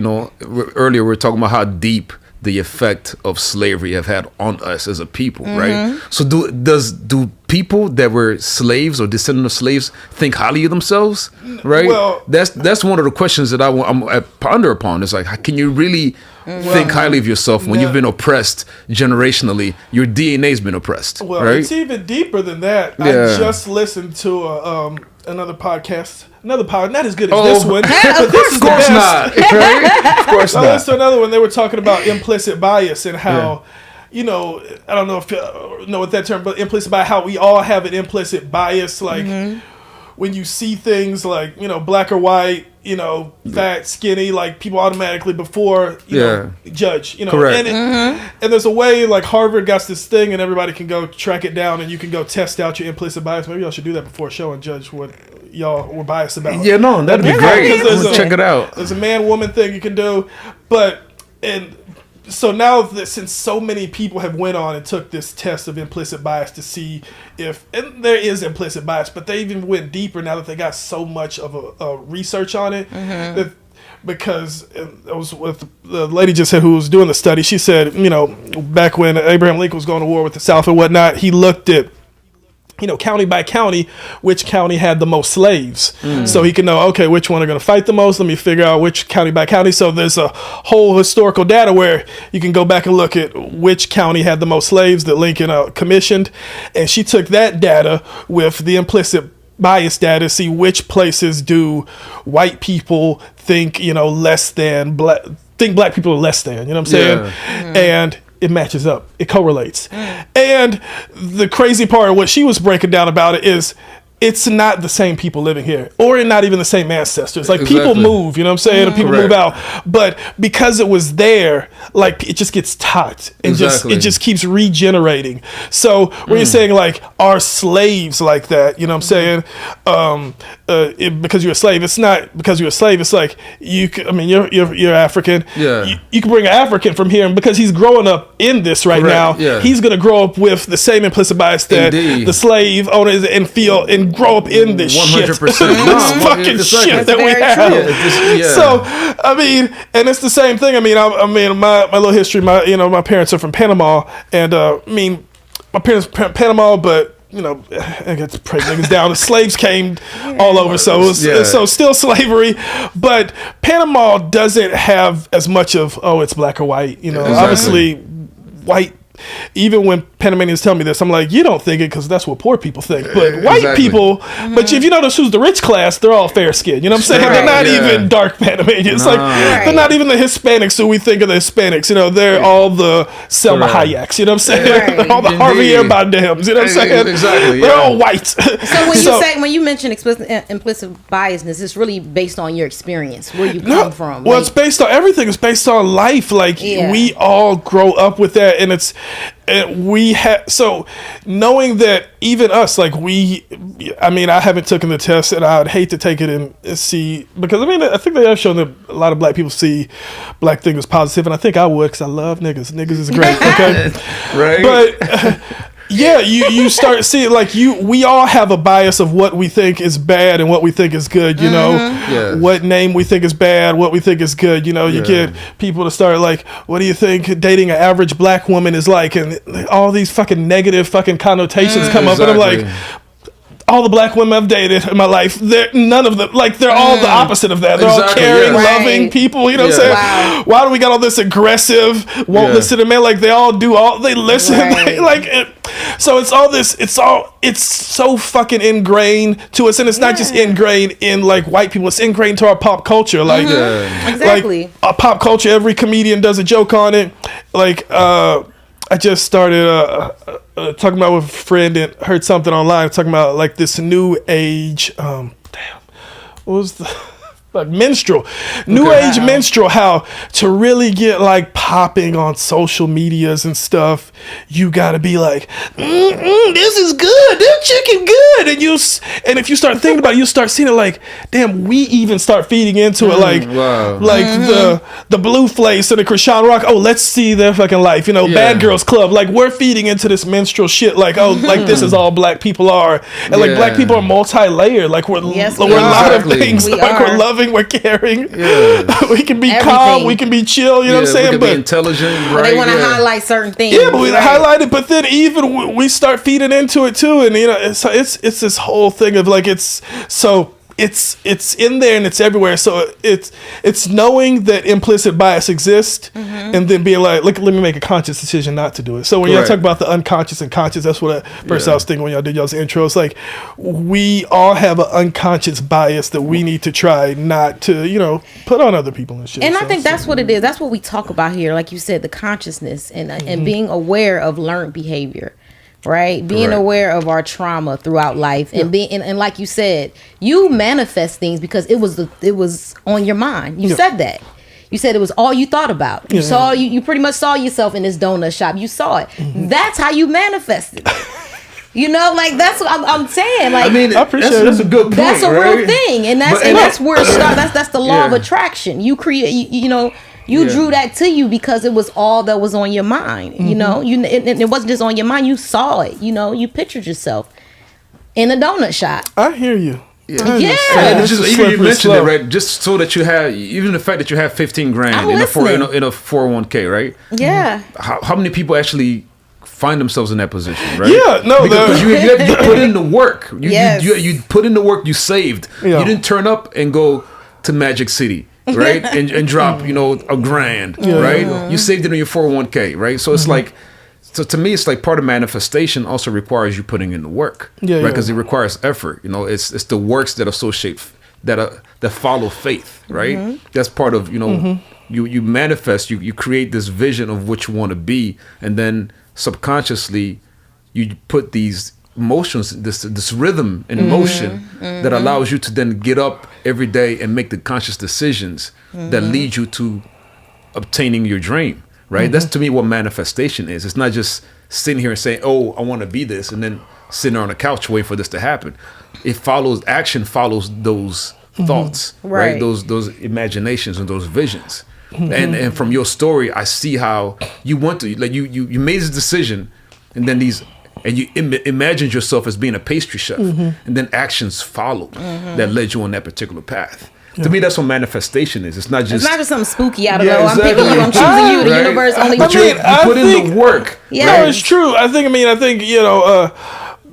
earlier we were talking about how deep the effect of slavery have had on us as a people, right? So do people that were slaves or descendant of slaves think highly of themselves, right? Well, that's one of the questions that I ponder upon. It's like, how can you really think highly of yourself when you've been oppressed generationally? Your DNA's been oppressed, right? It's even deeper than that. I just listened to another podcast. Another podcast, not as good as this one. But this is of course not. Right? Of course not. I listened to another one. They were talking about implicit bias and how, I don't know if you know what that term, but implicit bias, how we all have an implicit bias. Like when you see things like, black or white, fat, skinny, like people automatically before, judge, Correct. And there's a way, like Harvard got this thing and everybody can go track it down and you can go test out your implicit bias. Maybe y'all should do that before a show and judge what y'all were biased about. Yeah, no, that'd be great. Check it out. There's a man-woman thing you can do, and so now that since so many people have went on and took this test of implicit bias to see if, and there is implicit bias, but they even went deeper now that they got so much of a research on it. Because it was with the lady just said who was doing the study. She said, back when Abraham Lincoln was going to war with the South and whatnot, he looked at, county by county, which county had the most slaves. So he can know, okay, which one are going to fight the most? Let me figure out which county by county. So there's a whole historical data where you can go back and look at which county had the most slaves that Lincoln commissioned. And she took that data with the implicit bias data, see which places do white people think, less than black, think black people are less than, you know what I'm saying? And it matches up. It correlates. And the crazy part of what she was breaking down about it is it's not the same people living here, or not even the same ancestors. Like people Exactly. move, you know what I'm saying? And people Correct. move out, but because it was there, like it just gets taught and Exactly. it just keeps regenerating. So when you're saying like are slaves like that, you know what I'm saying? Because you're a slave, it's not because you're a slave. It's like you're African. Yeah. You can bring an African from here, and because he's growing up in this right Correct, now, yeah. he's gonna grow up with the same implicit bias that Indeed. the slave owners and feel and grow up in this 100%. shit. No, This fucking exactly. shit that we That's have. very true. Yeah. So I mean, and it's the same thing. I mean, my little history. My parents are from Panama, and my parents from Panama, but. I got to break niggas down. The slaves came all over, so it was, Yeah. so still slavery. But Panama doesn't have as much of it's black or white. Exactly. Obviously, white. Even when Panamanians tell me this, I'm like, you don't think it because that's what poor people think. But white Exactly. people, but if you notice who's the rich class, they're all fair skinned. You know what I'm saying? Right, They're not yeah. even dark Panamanians. Nah. Like Right. they're not even the Hispanics who we think of the Hispanics. They're all the Selma Correct. Hayeks. You know what I'm saying? Right. They're all the Harvey Indeed. Bardem's. You know what I'm saying? Exactly, They're yeah. all white. So when you mention implicit biasness, it's really based on your experience, where you come from. Well, Like, it's based on everything. It's based on life. Like Yeah. we all grow up with that, and we have so knowing that even us, like I haven't taken the test, and I'd hate to take it and see because I think they have shown that a lot of black people see black things as positive, and I think I would because I love niggas. Niggas is great. Okay, Right. but. Yeah, you start seeing we all have a bias of what we think is bad and what we think is good, Yeah. what name we think is bad, what we think is good, you Yeah. get people to start like, what do you think dating an average black woman is like, and all these fucking negative fucking connotations come up, and I'm like, Exactly. all the black women I've dated in my life, none of them, they're all the opposite of that. They're all Exactly, caring, yeah. loving Right. people, you know what I'm Yeah. saying? Wow. Why do we got all this aggressive, won't Yeah. listen to men? Like they all do they listen. Right. So it's all this, it's so fucking ingrained to us. And it's not just ingrained in like white people, it's ingrained to our pop culture. Like, Yeah. Exactly. like our pop culture, every comedian does a joke on it. Like, I just started talking about with a friend and heard something online talking about like this new age. What was the like minstrel, new age minstrel? How to really get like popping on social medias and stuff? You gotta be like, this is good, this chicken good, and if you start thinking about it, you start seeing it like, damn, we even start feeding into it like, Wow. like the Blue Flakes and the Krishan Rock. Oh, let's see their fucking life. Bad Girls Club. Like we're feeding into this minstrel shit. Like like this is all black people are, and like black Yeah. people are multi-layered. Like we're Yes, we're we a lot of Exactly. things. We Like are. we're loving, we're caring. Yeah. We can be Everything. calm. We can be chill. You know what I'm We saying? can But be intelligent, right? they want to Yeah. highlight certain things. yeah, but we Right. highlight it. But then even we start feeding into it too, and it's this whole thing of like it's in there and it's everywhere. So it's knowing that implicit bias exists, and then being like, let me make a conscious decision not to do it. So when y'all Correct. talk about the unconscious and conscious, that's what first Yeah. I was thinking when y'all did y'all's intro. It's like we all have an unconscious bias that we need to try not to put on other people and shit. And I So think it's- that's what it is. That's what we talk about here. Like you said, the consciousness and being aware of learned behavior, right? Being Correct. aware of our trauma throughout life, and being and like you said, you manifest things because it was on your mind. You said that. You said it was all you thought about. You saw you pretty much saw yourself in this donut shop. You saw it. That's how you manifested. Like that's what I'm saying. Like I mean, I appreciate that's it. a good point. that's a right? real thing, and But- that's where it starts. That's the law of Yeah. attraction. You create, you Yeah. drew that to you because it was all that was on your mind. It wasn't just on your mind. You saw it. You pictured yourself in a donut shop. I hear you. Yeah. And it's just, It's even you slippery mentioned slope. it, right? Just so that you have, even the fact that you have 15 grand I'm in listening. a 401k, right? Yeah. How many people actually find themselves in that position, right? Yeah, no, because you put in the work. Yes. You put in the work. You saved. Yeah. You didn't turn up and go to Magic City, right? and drop a grand, right? You saved it in your 401k, right? So it's like. So to me, it's like part of manifestation also requires you putting in the work, Yeah, right? yeah. Because it requires effort. It's the works that associate that follow faith, right? That's part of you manifest, you create this vision of what you want to be, and then subconsciously you put these motions, this rhythm and motion that allows you to then get up every day and make the conscious decisions that lead you to obtaining your dream, right? That's to me what manifestation is. It's not just sitting here and saying, oh, I want to be this, and then sitting on the couch waiting for this to happen. Action follows those thoughts, right? Those imaginations and those visions. And from your story, I see how you want to, like you made this decision, and then and you imagined yourself as being a pastry chef, and then actions followed that led you on that particular path. To me, that's what manifestation is. It's not just something spooky out of nowhere. I'm picking you. I'm choosing you. The universe only. But you put in the work. Yeah, no, it's true. I think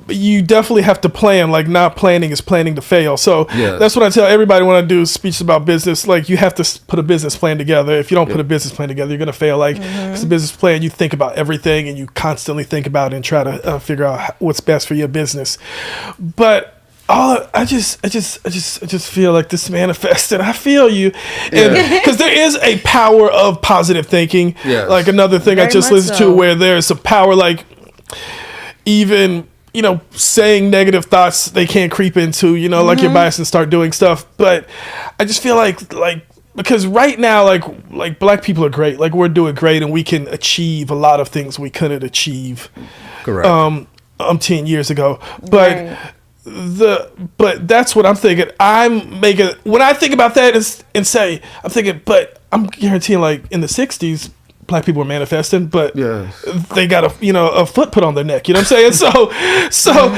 you definitely have to plan. Like, not planning is planning to fail. So that's what I tell everybody when I do speeches about business. Like, you have to put a business plan together. If you don't put a business plan together, you're going to fail. Like, it's a business plan. You think about everything, and you constantly think about it and try to figure out what's best for your business. But I just feel like this manifested. I feel you, because there is a power of positive thinking. Yes. Like, another thing I just listened to where there's a power, like, even saying negative thoughts, they can't creep into like your bias and start doing stuff. But I just feel like because right now, like Black people are great. Like, we're doing great, and we can achieve a lot of things we couldn't achieve. Correct. 10 years ago, but. But that's what I'm thinking. When I think about that and say, I'm thinking, but I'm guaranteeing, like, in the 60s, Black people were manifesting, but they got a foot put on their neck. You know what I'm saying? So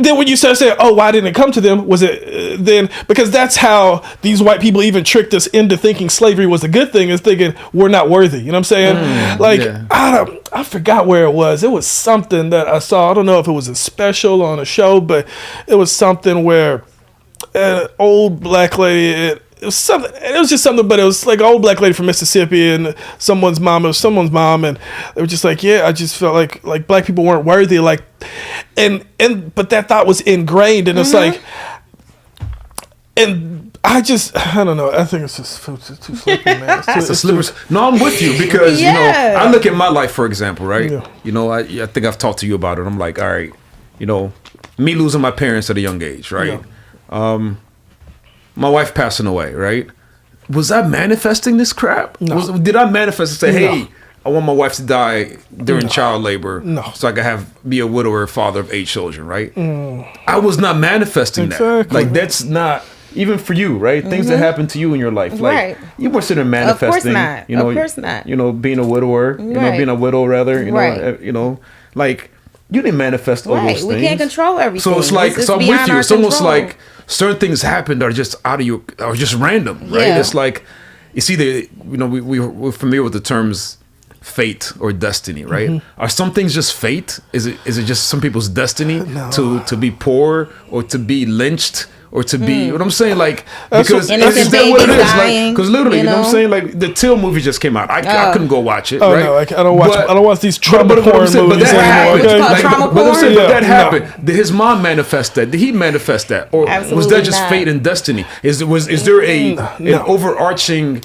then when you start saying, oh, why didn't it come to them? Was it then because that's how these white people even tricked us into thinking slavery was a good thing, is thinking we're not worthy. You know what I'm saying? I forgot where it was. It was something that I saw. I don't know if it was a special on a show, but it was something where an old Black lady. It was something. It was just something, but it was like an old Black lady from Mississippi and someone's mom. It was someone's mom, and they were just like, yeah, I just felt like Black people weren't worthy. Like, but that thought was ingrained, and it's like, and I don't know. I think it's just too slippery, man. It's a slippery. No, I'm with you because I look at my life, for example, right? Yeah. I think I've talked to you about it. I'm like, all right, me losing my parents at a young age, right? Yeah. My wife passing away, right? Was I manifesting this crap? No. Did I manifest and say, hey, I want my wife to die during child labor so I can be a widower, father of 8 children, right? I was not manifesting that. Like, that's not, even for you, right? Things that happen to you in your life. Like, you weren't sitting there manifesting. Of course not. Being a widower, being a widow, rather, like, you didn't manifest all those things. We can't control everything. So it's like, so I'm with you. It's almost like certain things happen that are just are just random, right? It's like, it's either, we're familiar with the terms fate or destiny, right? Are some things just fate? Is it just some people's destiny to be poor or to be lynched? Or to be, what I'm saying, like, because is that what it is? Like, because literally, you know what I'm saying? Like, the Till movie just came out. I couldn't go watch it, right? No, I don't watch these trauma porn movies anymore. But that happened. Did his mom manifest that? Did he manifest that? Or was that just fate and destiny? Is there an overarching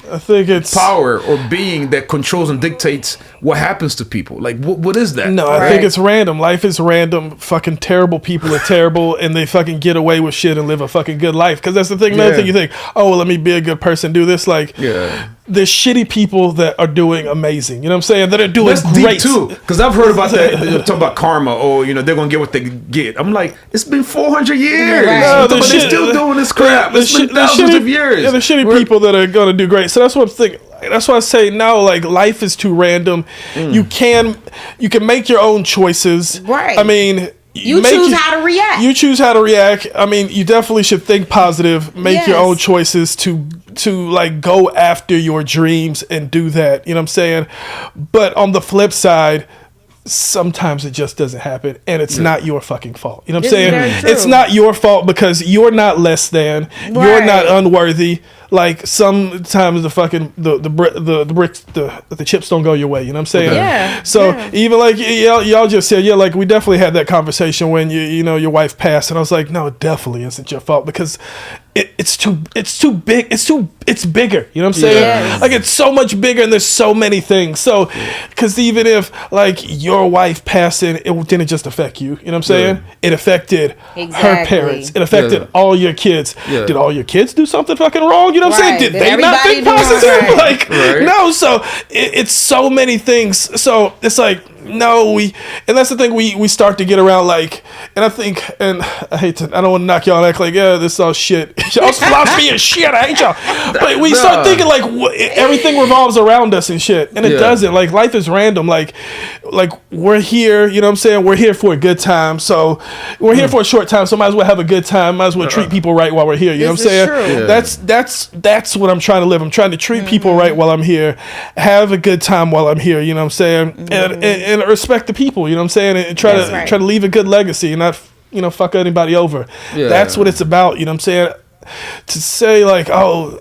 power or being that controls and dictates what happens to people? Like, what is that? No, I think it's random. Life is random. Fucking terrible people are terrible, and they fucking get away with shit and live a fucking good life. Because that's the thing. Another thing you think, oh, well, let me be a good person, do this. Like, there's shitty people that are doing amazing. You know what I'm saying? That are doing great too. Because I've heard about that. Talk about karma, or they're gonna get what they get. I'm like, it's been 400 years, but they're still doing this crap. It's been thousands of years. Yeah, the shitty people that are gonna do great. So that's what I'm thinking. That's why I say now, like, life is too random. You can make your own choices. Right. I mean, you choose how to react. You choose how to react. I mean, you definitely should think positive, make your own choices to like go after your dreams and do that. You know what I'm saying? But on the flip side, sometimes it just doesn't happen, and it's not your fucking fault. You know what I'm saying? It's not your fault because you're not less than. You're not unworthy. Like, sometimes the bricks, the chips don't go your way. You know what I'm saying? Yeah. So even like y'all just said, like, we definitely had that conversation when your wife passed, and I was like, no, it definitely isn't your fault, because it's too big. It's bigger. You know what I'm saying? Yes. Like it's so much bigger, and there's so many things. So, because even if like your wife passing, it didn't just affect you. You know what I'm saying? It affected her parents. It affected all your kids. Did all your kids do something fucking wrong? You know what I'm saying? Did they not think positive? Like no. So it's so many things. So it's like. No, and that's the thing we start to get around like, and I think, and I don't want to knock y'all and act like, yeah, this is all shit. Y'all's philosophy is shit. I hate y'all. But we start thinking like everything revolves around us and shit, and it doesn't. Like life is random. Like we're here. You know what I'm saying? We're here for a good time. So we're here for a short time. So might as well have a good time. Might as well treat people right while we're here. You know what I'm saying? True. That's what I'm trying to live. I'm trying to treat people right while I'm here. Have a good time while I'm here. You know what I'm saying? And respect the people, you know what I'm saying, and try to leave a good legacy and not fuck anybody over. That's what it's about, you know what I'm saying. To say like, oh,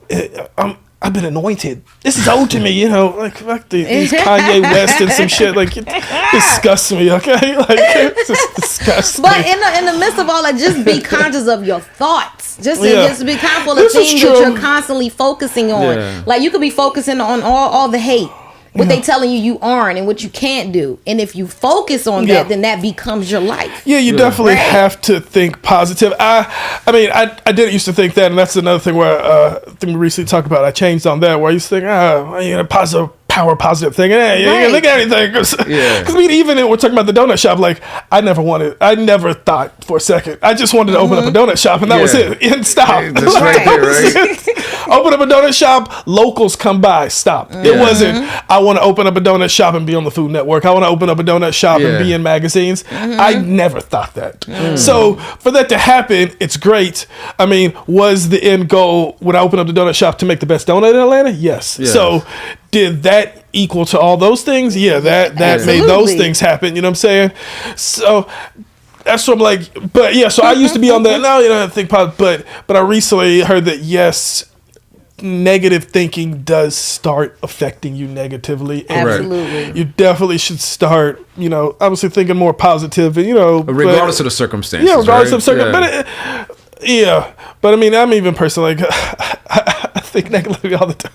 I've been anointed, this is owed to me, you know, like fuck these Kanye West and some shit, like it disgusts me. Okay, like it just disgusts but me. in the midst of all that, just be conscious of your thoughts. Just be mindful of things that you're constantly focusing on. Like you could be focusing on all the hate, what they telling you aren't, and what you can't do. And if you focus on that, then that becomes your life. Yeah, you definitely have to think positive. I mean, I didn't used to think that, and that's another thing where I think we recently talked about. I changed on that, where I used to think, positive positive thing. Hey, you ain't think of anything. Because I mean, even we're talking about the donut shop. Like, I never thought for a second. I just wanted to open up a donut shop, and that was it. And stop. That's right there, right? Open up a donut shop. Locals come by. Stop. It wasn't, I want to open up a donut shop and be on the Food Network. I want to open up a donut shop and be in magazines. I never thought that. So for that to happen, it's great. I mean, was the end goal when I opened up the donut shop to make the best donut in Atlanta? Yes. So did that equal to all those things? Yeah, that made those things happen. You know what I'm saying? So that's what I'm like. But yeah, so I used to be on that. No, you don't think positive. But I recently heard that yes, negative thinking does start affecting you negatively. Absolutely. You definitely should start, obviously thinking more positive, regardless of the circumstances. Yeah, regardless of circumstances. But I mean, I'm even personally like, I think negatively all the time.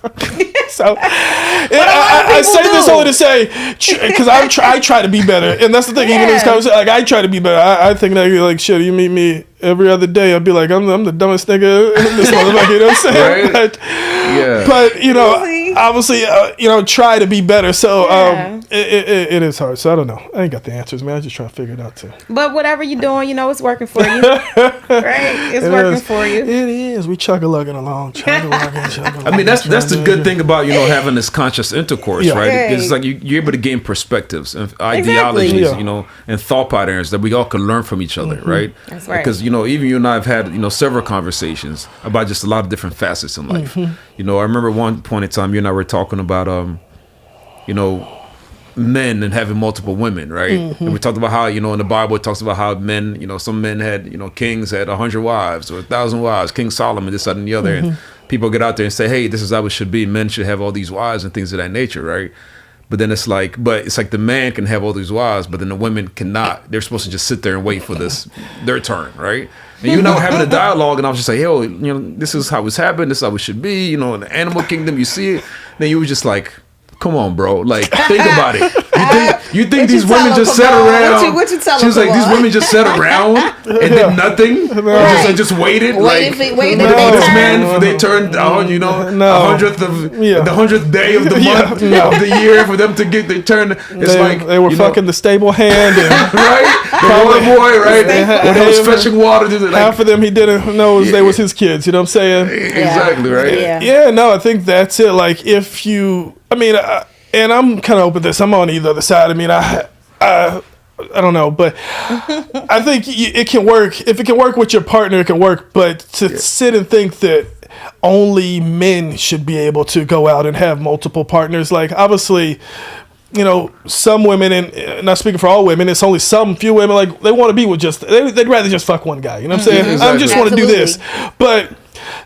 So I say this only to say, because I try to be better, and that's the thing. Even in this conversation, like I try to be better. I think negatively, like shit. You meet me every other day, I'd be like, I'm the dumbest nigga in this motherfucker. You know what I'm saying? Right? But obviously, try to be better. So it is hard. So I don't know. I ain't got the answers, man. I just trying to figure it out too. But whatever you're doing, it's working for you, right? It's working for you. It is. We chug-a-lugging along. I mean, that's the good thing about having this conscious intercourse, right? It's like you're able to gain perspectives and ideologies, and thought patterns that we all can learn from each other, right? That's right. Because even you and I have had several conversations about just a lot of different facets in life. I remember one point in time you and I were talking about men and having multiple women, right? And we talked about how in the Bible it talks about how men, some men had kings had 100 wives or 1,000 wives, King Solomon, this, that, and the other, and people get out there and say, hey, this is how it should be. Men should have all these wives and things of that nature, right? But then it's like the man can have all these wives, but then the women cannot. They're supposed to just sit there and wait for their turn, right? And you and I were having a dialogue, and I was just like, yo, this is how it's happened. This is how it should be. In the animal kingdom, you see it. Then you were just like, come on, bro. Like, think about it. You think these women just sat around? What you tell She was like, these women just sat around and did nothing. Just waited. Waited for this man, they turned on, the 100th day of the month of the year for them to get their turn. It's they were fucking the stable hand, and right? The water boy, right? When they was fetching water. Half of them he didn't know they was his kids. You know what I'm saying? Exactly, right? Yeah. No, I think that's it. Like if you. I mean, and I'm kind of open to this. I'm on either other side. I mean, I don't know, but I think it can work. If it can work with your partner, it can work. But to sit and think that only men should be able to go out and have multiple partners, like obviously, some women, and not speaking for all women, it's only some few women, like they want to be with they'd rather just fuck one guy. You know what I'm saying? I just want to do this. But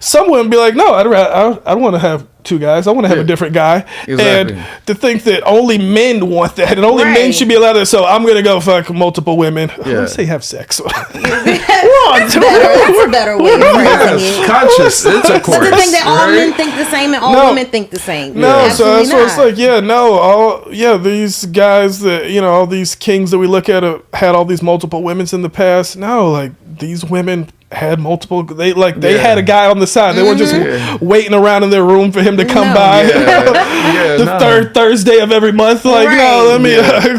some women be like, no, I don't want to have two guys. I want to have a different guy. Exactly. And to think that only men want that and only men should be allowed to, so I'm going to go fuck multiple women. Let's say have sex. That's a better way of phrasing it. Conscious intercourse. But to think that all men think the same and all women think the same. No, so Absolutely that's what it's like. These guys that, all these kings that we look at had all these multiple women in the past. No, like these women had multiple. They had a guy on the side. They weren't just waiting around in their room for him to come by. The third Thursday of every month. Like, no, let me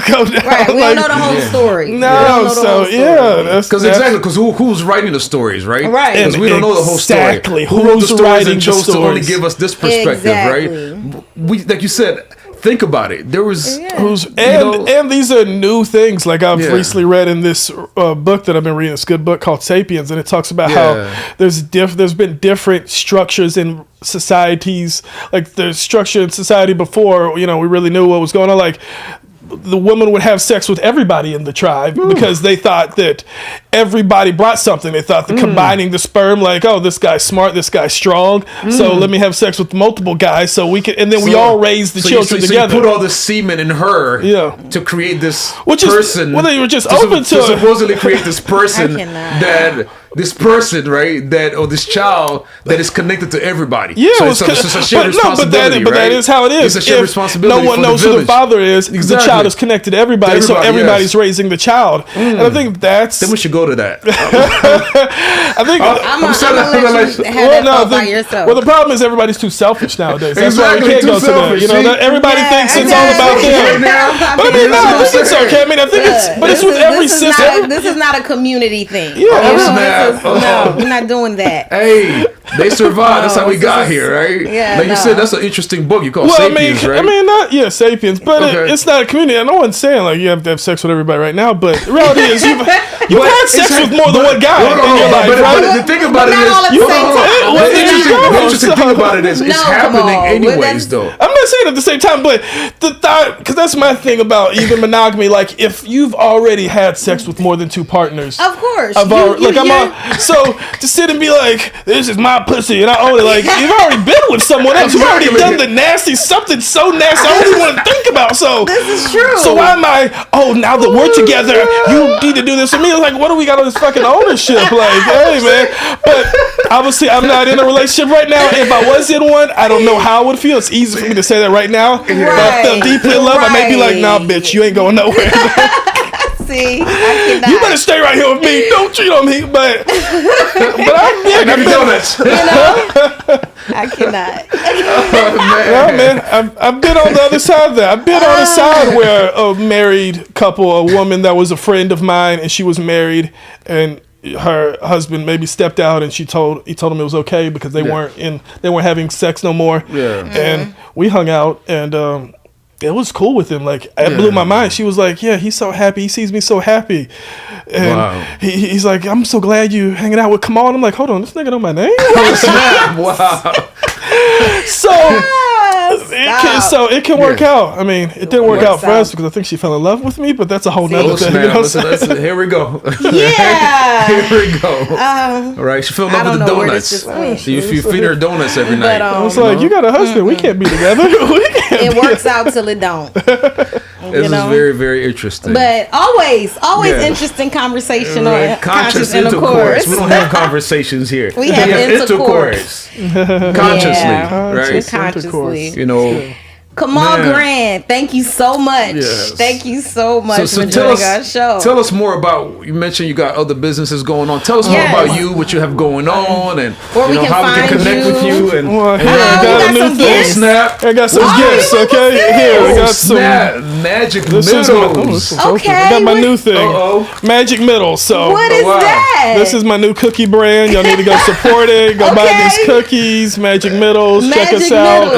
go down. Right, we don't know the whole story. No, that's because who's writing the stories, right? Right, because we don't know the whole story. Exactly, who wrote the stories writing and chose to only give us this perspective, Exactly. right? We, like you said. Think about it. There was and these are new things. Like I've recently read in this book that I've been reading, this good book called *Sapiens*, and it talks about how there's been different structures in societies. Like the structure in society before, we really knew what was going on. Like the woman would have sex with everybody in the tribe because they thought that everybody brought something. They thought that combining the sperm, like, oh, this guy's smart, this guy's strong, so let me have sex with multiple guys so we can, and then we all raise the children together. So you put all this semen in her to create this person. Well, they were just open to it. Supposedly create this person or this child that is connected to everybody. Yeah, so it's a shared responsibility, but that is how it is. It's a shared responsibility. No one knows who the father is. The child is connected to everybody, so everybody's raising the child. And I think that's. Then we should go to that. I think I'm gonna let you have that thought by yourself. Well, the problem is everybody's too selfish nowadays. That's Exactly, why we can't go selfish, to that. Everybody thinks it's all about them. But I mean, no, I think it's okay. I mean, I think it's with every system. This is not a community thing. Yeah, no, we're not doing that. Hey, they survived. That's how we got here, right? Yeah, like you said, that's an interesting book. You call *Sapiens*, right? I mean, *Sapiens*, but it's not a community. No one's saying like you have to have sex with everybody right now. But the reality is, you've had sex with more than one guy in your life, right? But the thing about it is, the interesting thing about it is, it's happening anyways, though. I'm not saying at the same time, but the thought, because that's my thing about even monogamy. Like, if you've already had sex with more than two partners, of course, so to sit and be like, this is my pussy and I own it. Like, you've already been with someone else. You've already done the nasty, something so nasty I don't even want to think about. So this is true. So why am I? Oh, now that we're together, you need to do this for me. Like, what do we got on this fucking ownership? Like, hey man. But obviously, I'm not in a relationship right now. If I was in one, I don't know how I would feel. It's easy for me to say that right now. But if I felt deeply in love, I may be like, nah, bitch, you ain't going nowhere. See, I cannot. You better stay right here with me. Don't cheat on me. But I've been donuts. I cannot. I've been on the other side of that. I've been on the side where a married couple, a woman that was a friend of mine, and she was married, and her husband maybe stepped out, and he told him it was okay because they weren't having sex no more. Yeah, and we hung out, and it was cool with him. Like, it blew my mind. She was like, yeah, he's so happy. He sees me so happy. And he's like, I'm so glad you hanging out with Kamal. And I'm like, hold on, this nigga know my name? Wow. So it can work out. I mean, it didn't work out for us because I think she fell in love with me, but that's a whole nother thing. You know what I'm saying? Here we go. Yeah. Here we go. All right, she fell in love with the donuts. So you feed her donuts every night. I was like, you got a husband. We can't be together. It works out till it don't. This is very, very interesting. But always interesting conversation on conscious intercourse. We don't have conversations here. We have intercourse. Consciously, right? Consciously. You know. Kamal Grant, thank you so much. Yes. Thank you so much for joining our show. Tell us more about, you mentioned you got other businesses going on. Tell us more about you, what you have going on, and how we can connect with you. And we got a new gifts. Snap. I got some gifts, okay? Here, we got some Magic Middles. Okay. I got my new thing. Magic Middles. So what is that? This is my new cookie brand. Y'all need to go support it. Go buy these cookies. Magic Middles. Check us out.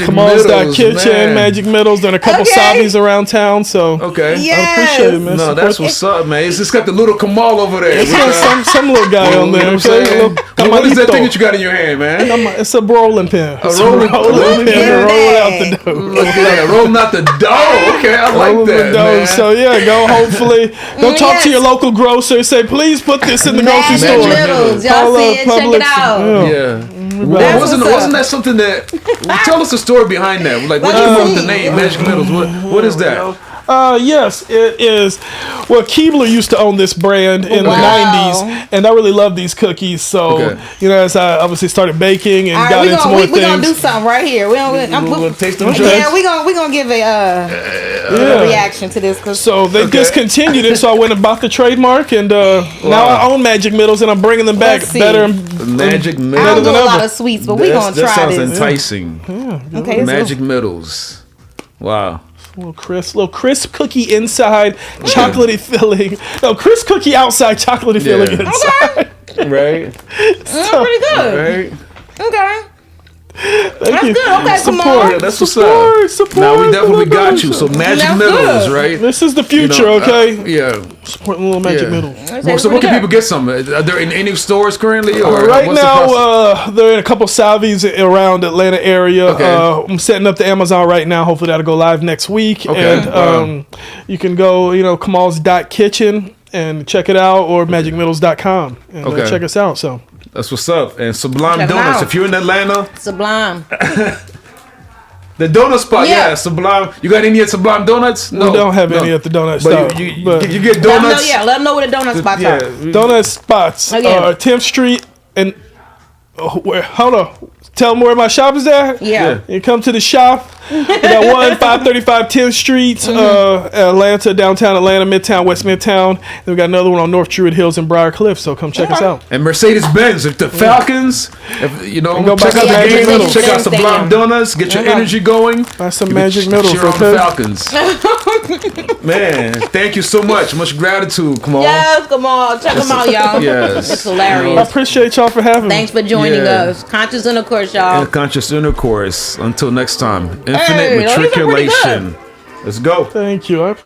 Kamal's.kitchen. Magic Middles. There are a couple Sabis around town, so yes. I appreciate it, man. No, that's what's up, man. It's just got the little Kamal over there. It's got some little guy on there. What is that thing that you got in your hand, man? It's a rolling pin. A rolling pin to roll out the dough. Look at that, rolling out the dough. Okay, I like that, man. So go. Hopefully, go talk to your local grocer. Say, please put this in the grocery store. Magic Middles, y'all see it. Check it out. Yeah. That's wasn't what's up. that something that? Tell us the story behind that. Like, what you Let me with the see. name Magic Metals? What is that? Yes, it is. Well, Keebler used to own this brand in the Wow. 90s, and I really love these cookies. So, Okay. as I obviously started baking and All right, got into more we gonna do things. something right here. We We'll taste them yeah, drinks. we gonna give a reaction to this. Cause So they discontinued it, so I went and bought the trademark, and now I own Magic Middles, and I'm bringing them back Let's see. better. Magic I don't Metals. do a than lot ever. of sweets, but we gonna That try sounds this. enticing. Okay, it's Magic Metals. Wow. Little crisp cookie inside, chocolatey filling. No, crisp cookie outside, chocolatey filling Yeah. inside. Right. pretty good. Right. Okay. Thank That's you. good. Okay, Support. Kamal. Yeah, that's what's Support, up. support. Now we definitely got you. So Magic That's Metals, good. right? This is the You future, know, okay? Yeah. Supporting little Magic Yeah. Middle. Well, so where can people get some? Are there in any stores currently, or Right what's the process? now, they're in a couple Salvies around Atlanta area. Okay. I'm setting up the Amazon right now. Hopefully that'll go live next week. Okay. And you can go, Kamal's.kitchen and check it out, or magicmiddles.com and Okay. check us out. So That's what's up. And Sublime Check 'em Donuts. out. If you're in Atlanta, Sublime. the donut spot, Yeah. yeah, Sublime. You got any at Sublime Donuts? No, we don't have no. any at the donut But stop. you get Let them know, donuts. let them know where the donut spots Yeah. are. Donut spots. Oh, yeah. 10th Street and hold on. Tell them where my shop is at. Yeah. You come to the shop. We got 535 10th Street, Atlanta, downtown Atlanta, Midtown, West Midtown. Then we got another one on North Druid Hills and Briar Cliff. So come check us out. And Mercedes Benz, if the Falcons, go check buy out some the Magic game, Middles. check out Stadium. Sublime Donuts, get your energy going. Buy some Magic Middles, Cheer on the okay? Falcons. Man, thank you so much. Much gratitude, Kamal. Yes, come on. Check them out, y'all. Yes. It's I hilarious. appreciate y'all for having Thanks me. for joining Yeah. us. Conscious Intercourse, y'all. And Conscious Intercourse. Until next time, infinite Hey, those are pretty good. matriculation. Let's go. Thank you.